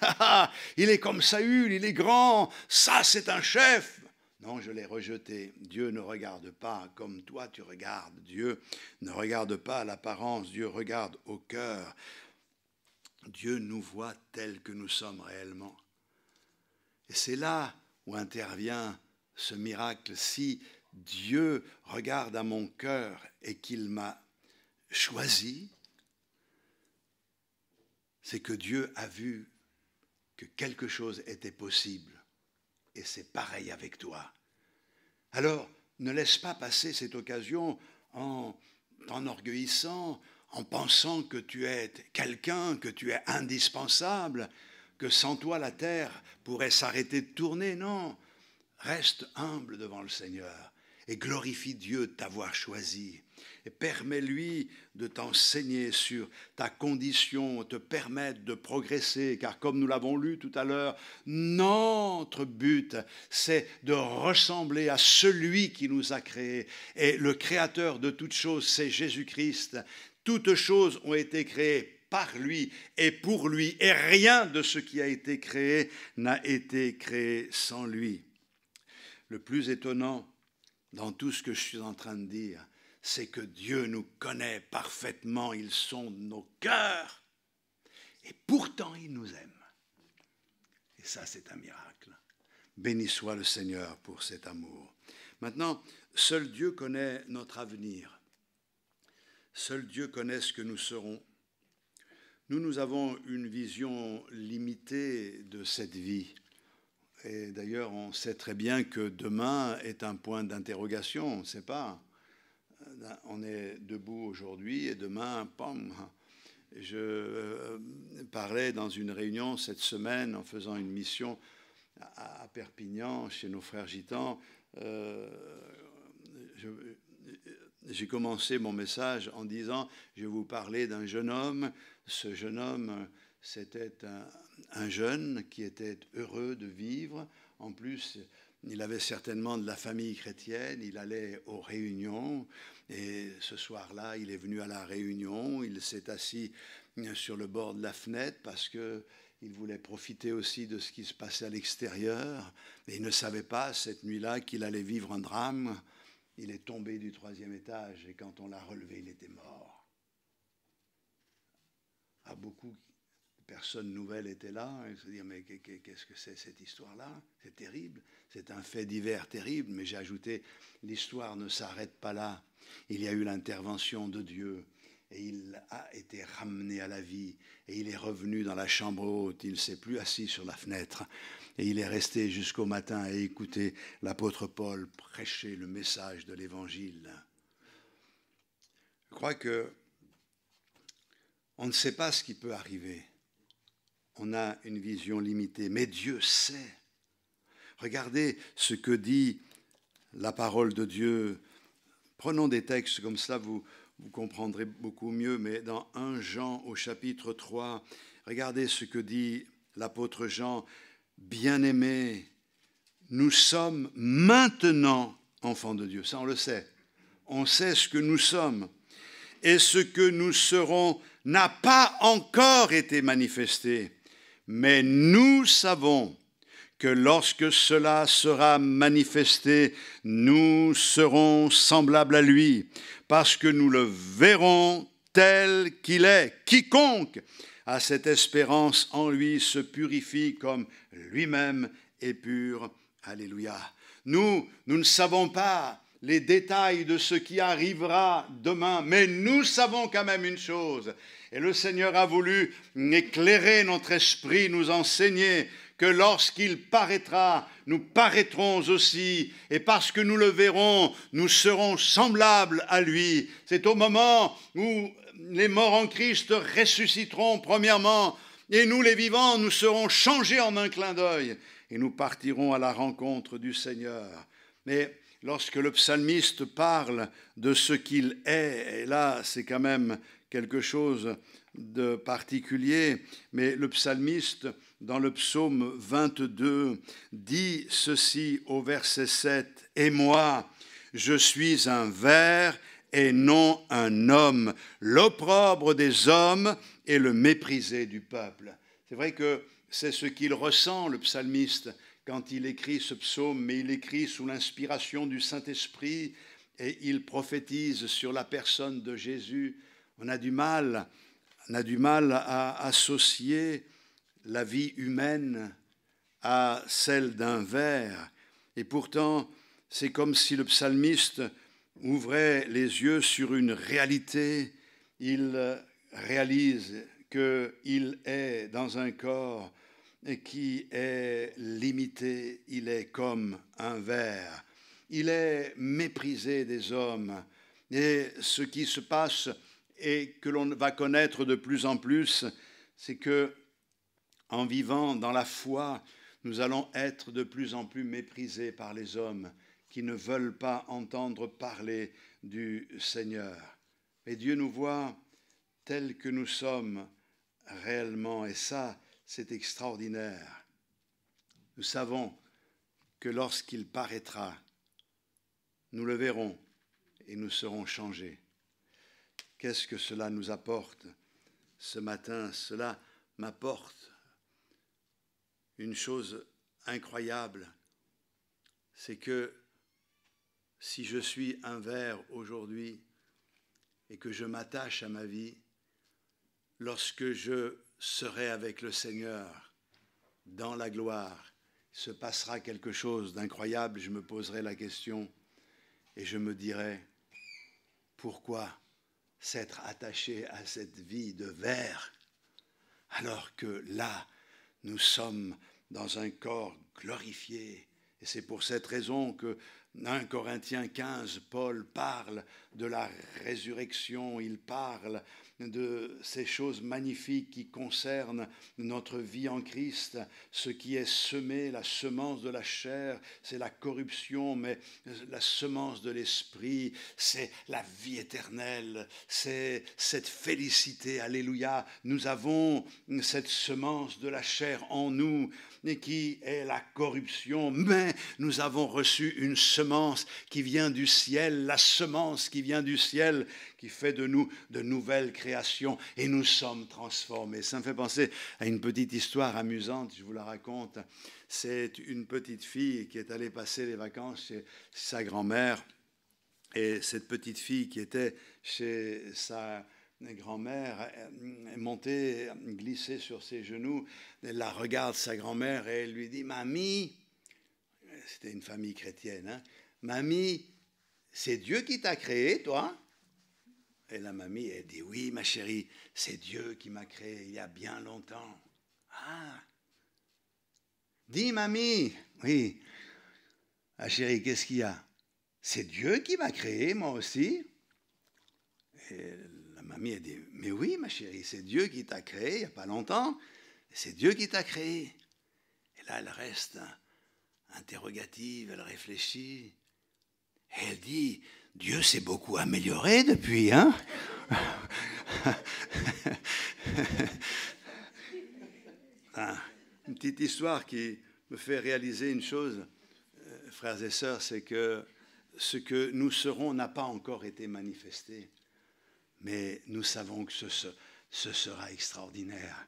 Il est comme Saül, il est grand. Ça, c'est un chef. Non, je l'ai rejeté. Dieu ne regarde pas comme toi tu regardes. Dieu ne regarde pas à l'apparence. Dieu regarde au cœur. Dieu nous voit tels que nous sommes réellement. Et c'est là où intervient ce miracle. Si Dieu regarde à mon cœur et qu'il m'a choisi, c'est que Dieu a vu que quelque chose était possible. Et c'est pareil avec toi. Alors, ne laisse pas passer cette occasion en t'enorgueillissant, en pensant que tu es quelqu'un, que tu es indispensable, que sans toi la terre pourrait s'arrêter de tourner. Non, reste humble devant le Seigneur et glorifie Dieu de t'avoir choisi. Et permets-lui de t'enseigner sur ta condition, te permettre de progresser, car comme nous l'avons lu tout à l'heure, notre but, c'est de ressembler à celui qui nous a créés. Et le créateur de toutes choses, c'est Jésus-Christ. Toutes choses ont été créées par lui et pour lui, et rien de ce qui a été créé n'a été créé sans lui. Le plus étonnant dans tout ce que je suis en train de dire, c'est que Dieu nous connaît parfaitement, il sonde nos cœurs, et pourtant il nous aime. Et ça, c'est un miracle. Béni soit le Seigneur pour cet amour. Maintenant, seul Dieu connaît notre avenir. Seul Dieu connaît ce que nous serons. Nous avons une vision limitée de cette vie. Et d'ailleurs, on sait très bien que demain est un point d'interrogation. On ne sait pas. On est debout aujourd'hui et demain, pam. Je parlais dans une réunion cette semaine en faisant une mission à Perpignan chez nos frères gitans. J'ai commencé mon message en disant « Je vais vous parler d'un jeune homme ». Ce jeune homme, c'était un jeune qui était heureux de vivre. En plus, il avait certainement de la famille chrétienne. Il allait aux réunions. Et ce soir-là, il est venu à la réunion. Il s'est assis sur le bord de la fenêtre parce qu'il voulait profiter aussi de ce qui se passait à l'extérieur. Et il ne savait pas cette nuit-là qu'il allait vivre un drame. Il est tombé du 3e étage et quand on l'a relevé, il était mort. Beaucoup de personnes nouvelles étaient là. Ils se disaient, mais qu'est-ce que c'est cette histoire-là? C'est terrible. C'est un fait divers terrible. Mais j'ai ajouté, l'histoire ne s'arrête pas là. Il y a eu l'intervention de Dieu. Et il a été ramené à la vie. Et il est revenu dans la chambre haute. Il ne s'est plus assis sur la fenêtre. Et il est resté jusqu'au matin à écouter l'apôtre Paul prêcher le message de l'Évangile. Je crois que on ne sait pas ce qui peut arriver. On a une vision limitée, mais Dieu sait. Regardez ce que dit la parole de Dieu. Prenons des textes comme cela, vous comprendrez beaucoup mieux, mais dans 1 Jean au chapitre 3, regardez ce que dit l'apôtre Jean. Bien-aimés, nous sommes maintenant enfants de Dieu. Ça, on le sait. On sait ce que nous sommes. Et ce que nous serons n'a pas encore été manifesté. Mais nous savons que lorsque cela sera manifesté, nous serons semblables à lui, parce que nous le verrons tel qu'il est. Quiconque a cette espérance en lui se purifie comme lui-même est pur. Alléluia. Nous ne savons pas les détails de ce qui arrivera demain, mais nous savons quand même une chose. Et le Seigneur a voulu éclairer notre esprit, nous enseigner que lorsqu'il paraîtra, nous paraîtrons aussi. Et parce que nous le verrons, nous serons semblables à lui. C'est au moment où les morts en Christ ressusciteront premièrement, et nous les vivants, nous serons changés en un clin d'œil, et nous partirons à la rencontre du Seigneur. Mais lorsque le psalmiste parle de ce qu'il est, et là c'est quand même quelque chose de particulier, mais le psalmiste, dans le psaume 22, dit ceci au verset 7, « Et moi, je suis un ver et non un homme, l'opprobre des hommes et le méprisé du peuple. » C'est vrai que c'est ce qu'il ressent, le psalmiste, quand il écrit ce psaume, mais il écrit sous l'inspiration du Saint-Esprit et il prophétise sur la personne de Jésus. On a du mal à associer la vie humaine à celle d'un ver. Et pourtant, c'est comme si le psalmiste ouvrait les yeux sur une réalité. Il réalise qu'il est dans un corps qui est limité. Il est comme un ver. Il est méprisé des hommes. Et ce qui se passe et que l'on va connaître de plus en plus, c'est que en vivant dans la foi, nous allons être de plus en plus méprisés par les hommes qui ne veulent pas entendre parler du Seigneur. Et Dieu nous voit tels que nous sommes réellement, et ça, c'est extraordinaire. Nous savons que lorsqu'il paraîtra, nous le verrons et nous serons changés. Qu'est-ce que cela nous apporte ce matin? Cela m'apporte une chose incroyable, c'est que si je suis un ver aujourd'hui et que je m'attache à ma vie, lorsque je serai avec le Seigneur dans la gloire, il se passera quelque chose d'incroyable. Je me poserai la question et je me dirai, pourquoi s'être attaché à cette vie de ver alors que là, nous sommes dans un corps glorifié? Et c'est pour cette raison que 1 Corinthiens 15, Paul parle de la résurrection, il parle de ces choses magnifiques qui concernent notre vie en Christ. Ce qui est semé, la semence de la chair, c'est la corruption, mais la semence de l'esprit, c'est la vie éternelle, c'est cette félicité, alléluia. Nous avons cette semence de la chair en nous, qui est la corruption, mais nous avons reçu une semence qui vient du ciel, la semence qui vient du ciel, qui fait de nous de nouvelles créations, et nous sommes transformés. Ça me fait penser à une petite histoire amusante, je vous la raconte. C'est une petite fille qui est allée passer les vacances chez sa grand-mère, et cette petite fille qui était chez sa grand-mère est montée, glissée sur ses genoux, elle la regarde, sa grand-mère, et elle lui dit, « Mamie », c'était une famille chrétienne, hein, « Mamie, c'est Dieu qui t'a créé, toi ?» Et la mamie, elle dit, « Oui, ma chérie, c'est Dieu qui m'a créé il y a bien longtemps. »« Ah !»« Dis, mamie, oui, ah chérie, qu'est-ce qu'il y a? C'est Dieu qui m'a créé, moi aussi. » Et la mamie, elle dit, « Mais oui, ma chérie, c'est Dieu qui t'a créé il n'y a pas longtemps. C'est Dieu qui t'a créé. » Et là, elle reste interrogative, elle réfléchit. Et elle dit, « Dieu s'est beaucoup amélioré depuis, hein ?» Une petite histoire qui me fait réaliser une chose, frères et sœurs, c'est que ce que nous serons n'a pas encore été manifesté. Mais nous savons que ce sera extraordinaire.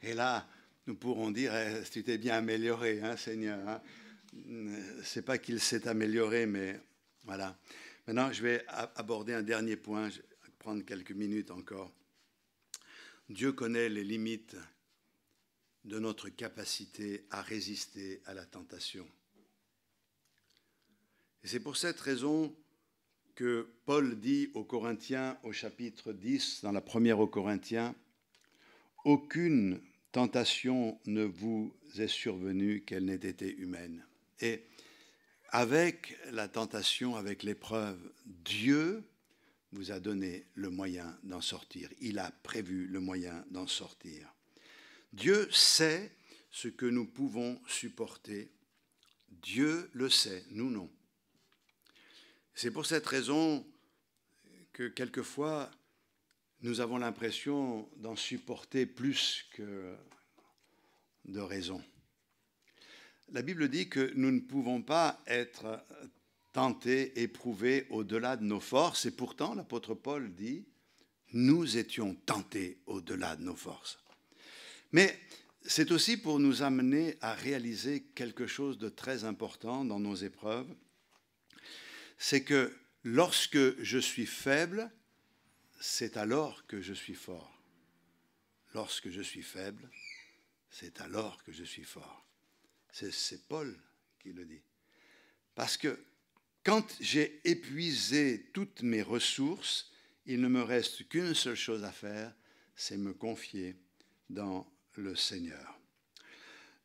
Et là, nous pourrons dire, tu t'es bien amélioré, hein, Seigneur. Hein? C'est pas qu'il s'est amélioré, mais voilà. Maintenant, je vais aborder un dernier point, je vais prendre quelques minutes encore. Dieu connaît les limites de notre capacité à résister à la tentation. Et c'est pour cette raison que Paul dit aux Corinthiens, au chapitre 10, dans la première aux Corinthiens, « Aucune tentation ne vous est survenue qu'elle n'ait été humaine. » Et avec la tentation, avec l'épreuve, Dieu vous a donné le moyen d'en sortir. Il a prévu le moyen d'en sortir. Dieu sait ce que nous pouvons supporter. Dieu le sait, nous non. C'est pour cette raison que quelquefois, nous avons l'impression d'en supporter plus que de raison. La Bible dit que nous ne pouvons pas être tentés, éprouvés au-delà de nos forces, et pourtant, l'apôtre Paul dit, nous étions tentés au-delà de nos forces. Mais c'est aussi pour nous amener à réaliser quelque chose de très important dans nos épreuves, c'est que lorsque je suis faible, c'est alors que je suis fort. Lorsque je suis faible, c'est alors que je suis fort. C'est Paul qui le dit. Parce que quand j'ai épuisé toutes mes ressources, il ne me reste qu'une seule chose à faire, c'est me confier dans le Seigneur.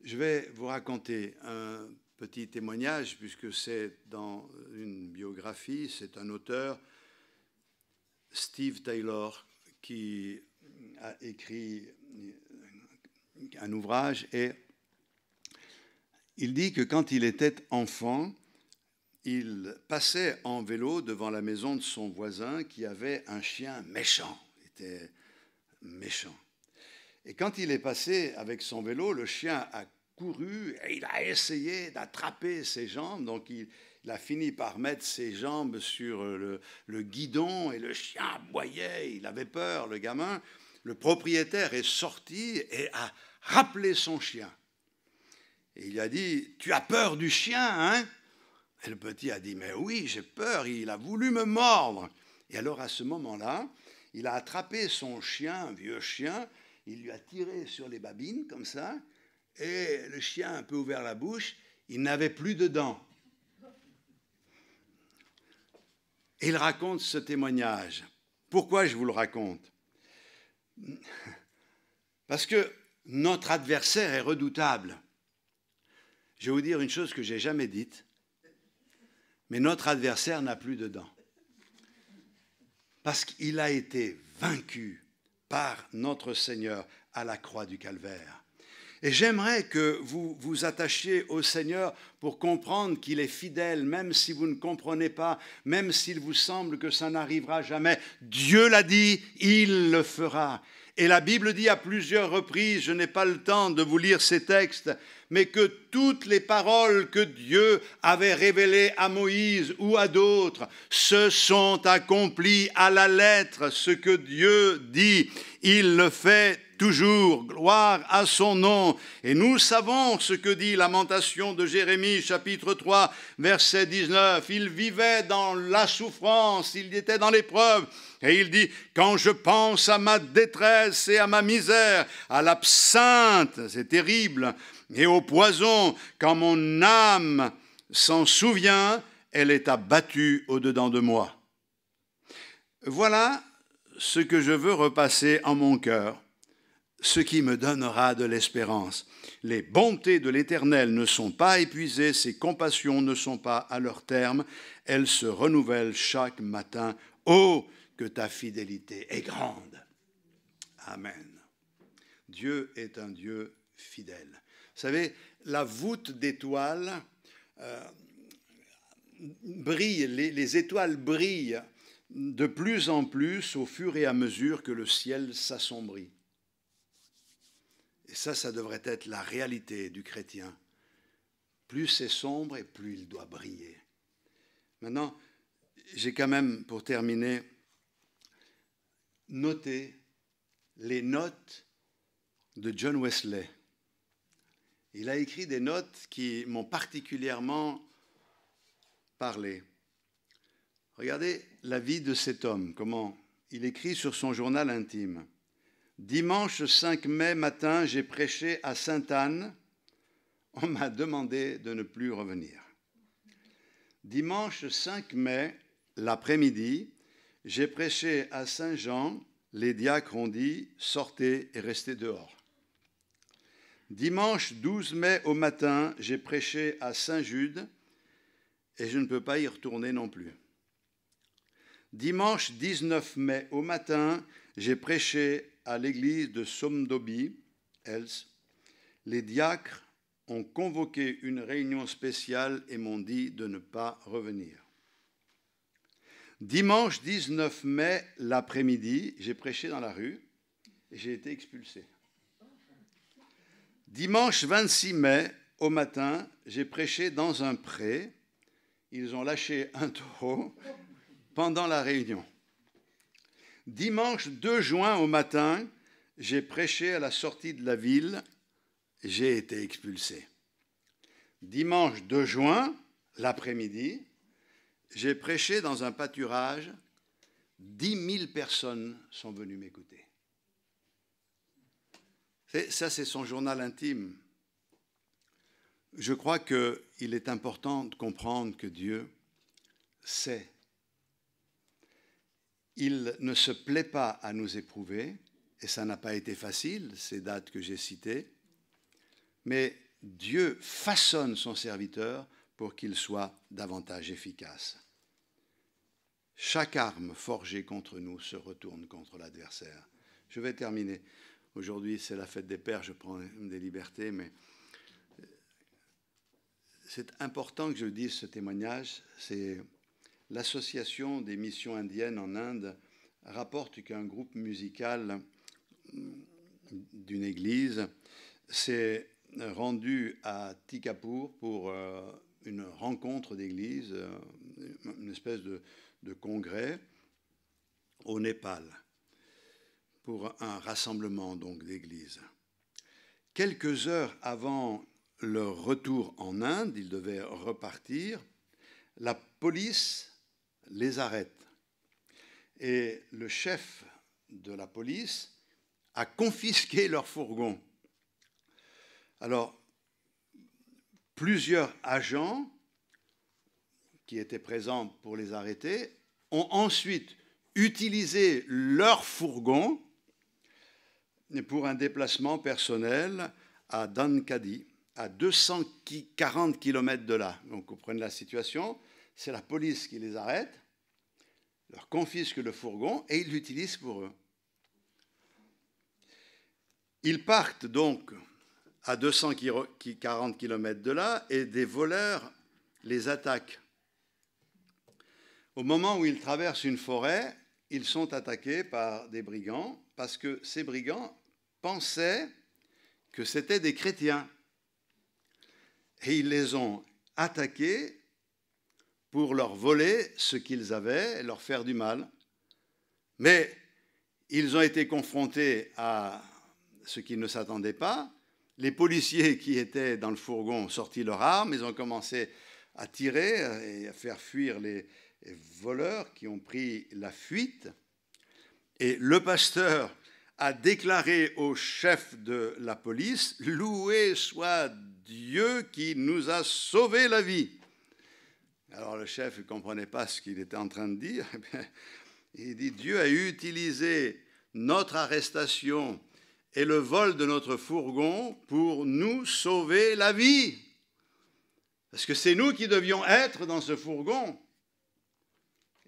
Je vais vous raconter un petit témoignage, puisque c'est dans une biographie, c'est un auteur, Steve Taylor, qui a écrit un ouvrage, et il dit que quand il était enfant, il passait en vélo devant la maison de son voisin qui avait un chien méchant. Il était méchant. Et quand il est passé avec son vélo, le chien a couru et il a essayé d'attraper ses jambes. Donc il a fini par mettre ses jambes sur le guidon et le chien aboyait. Il avait peur, le gamin. Le propriétaire est sorti et a rappelé son chien. Et il a dit « Tu as peur du chien, hein ?» Et le petit a dit « Mais oui, j'ai peur, il a voulu me mordre. » Et alors à ce moment-là, il a attrapé son chien, un vieux chien, il lui a tiré sur les babines comme ça, et le chien a un peu ouvert la bouche, il n'avait plus de dents. Et il raconte ce témoignage. Pourquoi je vous le raconte? Parce que notre adversaire est redoutable. Je vais vous dire une chose que je n'ai jamais dite, mais notre adversaire n'a plus de dents. Parce qu'il a été vaincu par notre Seigneur à la croix du Calvaire. Et j'aimerais que vous vous attachiez au Seigneur pour comprendre qu'il est fidèle, même si vous ne comprenez pas, même s'il vous semble que ça n'arrivera jamais. Dieu l'a dit, il le fera. Et la Bible dit à plusieurs reprises, je n'ai pas le temps de vous lire ces textes, mais que toutes les paroles que Dieu avait révélées à Moïse ou à d'autres se sont accomplies à la lettre. Ce que Dieu dit, il le fait toujours. Gloire à son nom. Et nous savons ce que dit Lamentation de Jérémie, chapitre 3, verset 19. Il vivait dans la souffrance, il était dans l'épreuve. Et il dit, quand je pense à ma détresse et à ma misère, à l'absinthe, c'est terrible, et au poison, quand mon âme s'en souvient, elle est abattue au-dedans de moi. Voilà ce que je veux repasser en mon cœur, ce qui me donnera de l'espérance. Les bontés de l'Éternel ne sont pas épuisées, ses compassions ne sont pas à leur terme, elles se renouvellent chaque matin. Oh, que ta fidélité est grande. Amen. Dieu est un Dieu fidèle. Vous savez, la voûte d'étoiles brille, les étoiles brillent de plus en plus au fur et à mesure que le ciel s'assombrit. Et ça devrait être la réalité du chrétien. Plus c'est sombre et plus il doit briller. Maintenant, j'ai quand même, pour terminer, noté les notes de John Wesley. Il a écrit des notes qui m'ont particulièrement parlé. Regardez la vie de cet homme, comment il écrit sur son journal intime. Dimanche 5 mai matin, j'ai prêché à Sainte-Anne. On m'a demandé de ne plus revenir. Dimanche 5 mai, l'après-midi, j'ai prêché à Saint-Jean. Les diacres ont dit « Sortez et restez dehors ». Dimanche 12 mai au matin, j'ai prêché à Saint-Jude et je ne peux pas y retourner non plus. Dimanche 19 mai au matin, j'ai prêché à l'église de Somdoby, Else. Les diacres ont convoqué une réunion spéciale et m'ont dit de ne pas revenir. Dimanche 19 mai, l'après-midi, j'ai prêché dans la rue et j'ai été expulsé. Dimanche 26 mai, au matin, j'ai prêché dans un pré. Ils ont lâché un taureau pendant la réunion. Dimanche 2 juin, au matin, j'ai prêché à la sortie de la ville. J'ai été expulsé. Dimanche 2 juin, l'après-midi, j'ai prêché dans un pâturage. 10 000 personnes sont venues m'écouter. Ça, c'est son journal intime. Je crois qu'il est important de comprendre que Dieu sait. Il ne se plaît pas à nous éprouver, et ça n'a pas été facile, ces dates que j'ai citées, mais Dieu façonne son serviteur pour qu'il soit davantage efficace. Chaque arme forgée contre nous se retourne contre l'adversaire. Je vais terminer. Aujourd'hui, c'est la fête des pères, je prends des libertés, mais c'est important que je dise ce témoignage. C'est l'association des missions indiennes en Inde rapporte qu'un groupe musical d'une église s'est rendu à Tikapur pour une rencontre d'église, une espèce de congrès au Népal, pour un rassemblement donc d'églises. Quelques heures avant leur retour en Inde, ils devaient repartir, la police les arrête. Et le chef de la police a confisqué leur fourgon. Alors, plusieurs agents qui étaient présents pour les arrêter ont ensuite utilisé leur fourgon pour un déplacement personnel à Dankadi, à 240 km de là. Donc, vous comprenez la situation, c'est la police qui les arrête, leur confisque le fourgon et ils l'utilisent pour eux. Ils partent donc à 240 km de là et des voleurs les attaquent. Au moment où ils traversent une forêt, ils sont attaqués par des brigands parce que ces brigands pensaient que c'était des chrétiens. Et ils les ont attaqués pour leur voler ce qu'ils avaient et leur faire du mal. Mais ils ont été confrontés à ce qu'ils ne s'attendaient pas. Les policiers qui étaient dans le fourgon ont sorti leurs armes, ils ont commencé à tirer et à faire fuir les voleurs qui ont pris la fuite. Et le pasteur a déclaré au chef de la police « Loué soit Dieu qui nous a sauvé la vie ». Alors le chef ne comprenait pas ce qu'il était en train de dire. Il dit « Dieu a utilisé notre arrestation et le vol de notre fourgon pour nous sauver la vie. Parce que c'est nous qui devions être dans ce fourgon. »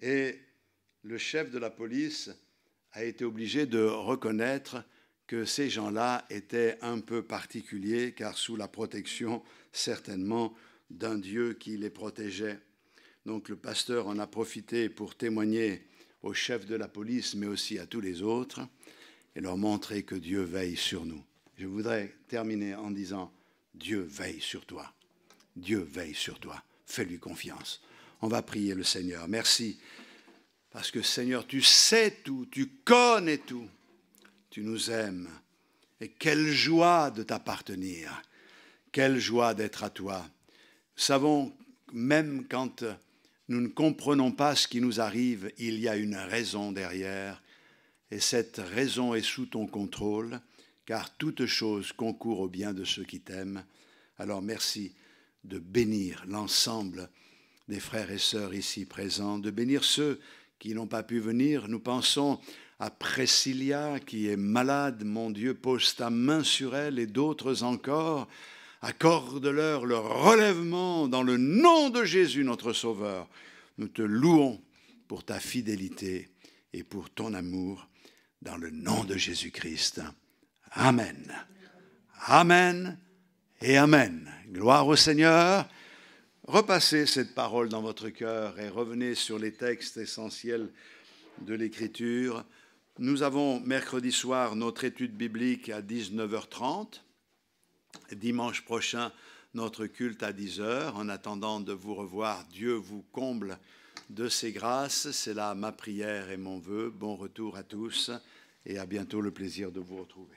Et le chef de la police a été obligé de reconnaître que ces gens-là étaient un peu particuliers, car sous la protection, certainement, d'un Dieu qui les protégeait. Donc le pasteur en a profité pour témoigner au chef de la police, mais aussi à tous les autres, et leur montrer que Dieu veille sur nous. Je voudrais terminer en disant, Dieu veille sur toi. Dieu veille sur toi. Fais-lui confiance. On va prier le Seigneur. Merci. Parce que Seigneur, tu sais tout, tu connais tout. Tu nous aimes. Et quelle joie de t'appartenir. Quelle joie d'être à toi. Nous savons, même quand nous ne comprenons pas ce qui nous arrive, il y a une raison derrière. Et cette raison est sous ton contrôle, car toute chose concourt au bien de ceux qui t'aiment. Alors merci de bénir l'ensemble des frères et sœurs ici présents, de bénir ceux qui n'ont pas pu venir. Nous pensons à Priscilla qui est malade. Mon Dieu, pose ta main sur elle et d'autres encore. Accorde-leur le relèvement dans le nom de Jésus, notre Sauveur. Nous te louons pour ta fidélité et pour ton amour dans le nom de Jésus-Christ. Amen. Amen et Amen. Gloire au Seigneur. Repassez cette parole dans votre cœur et revenez sur les textes essentiels de l'Écriture. Nous avons mercredi soir notre étude biblique à 19h30. Dimanche prochain, notre culte à 10h. En attendant de vous revoir, Dieu vous comble de ses grâces. C'est là ma prière et mon vœu. Bon retour à tous et à bientôt, le plaisir de vous retrouver.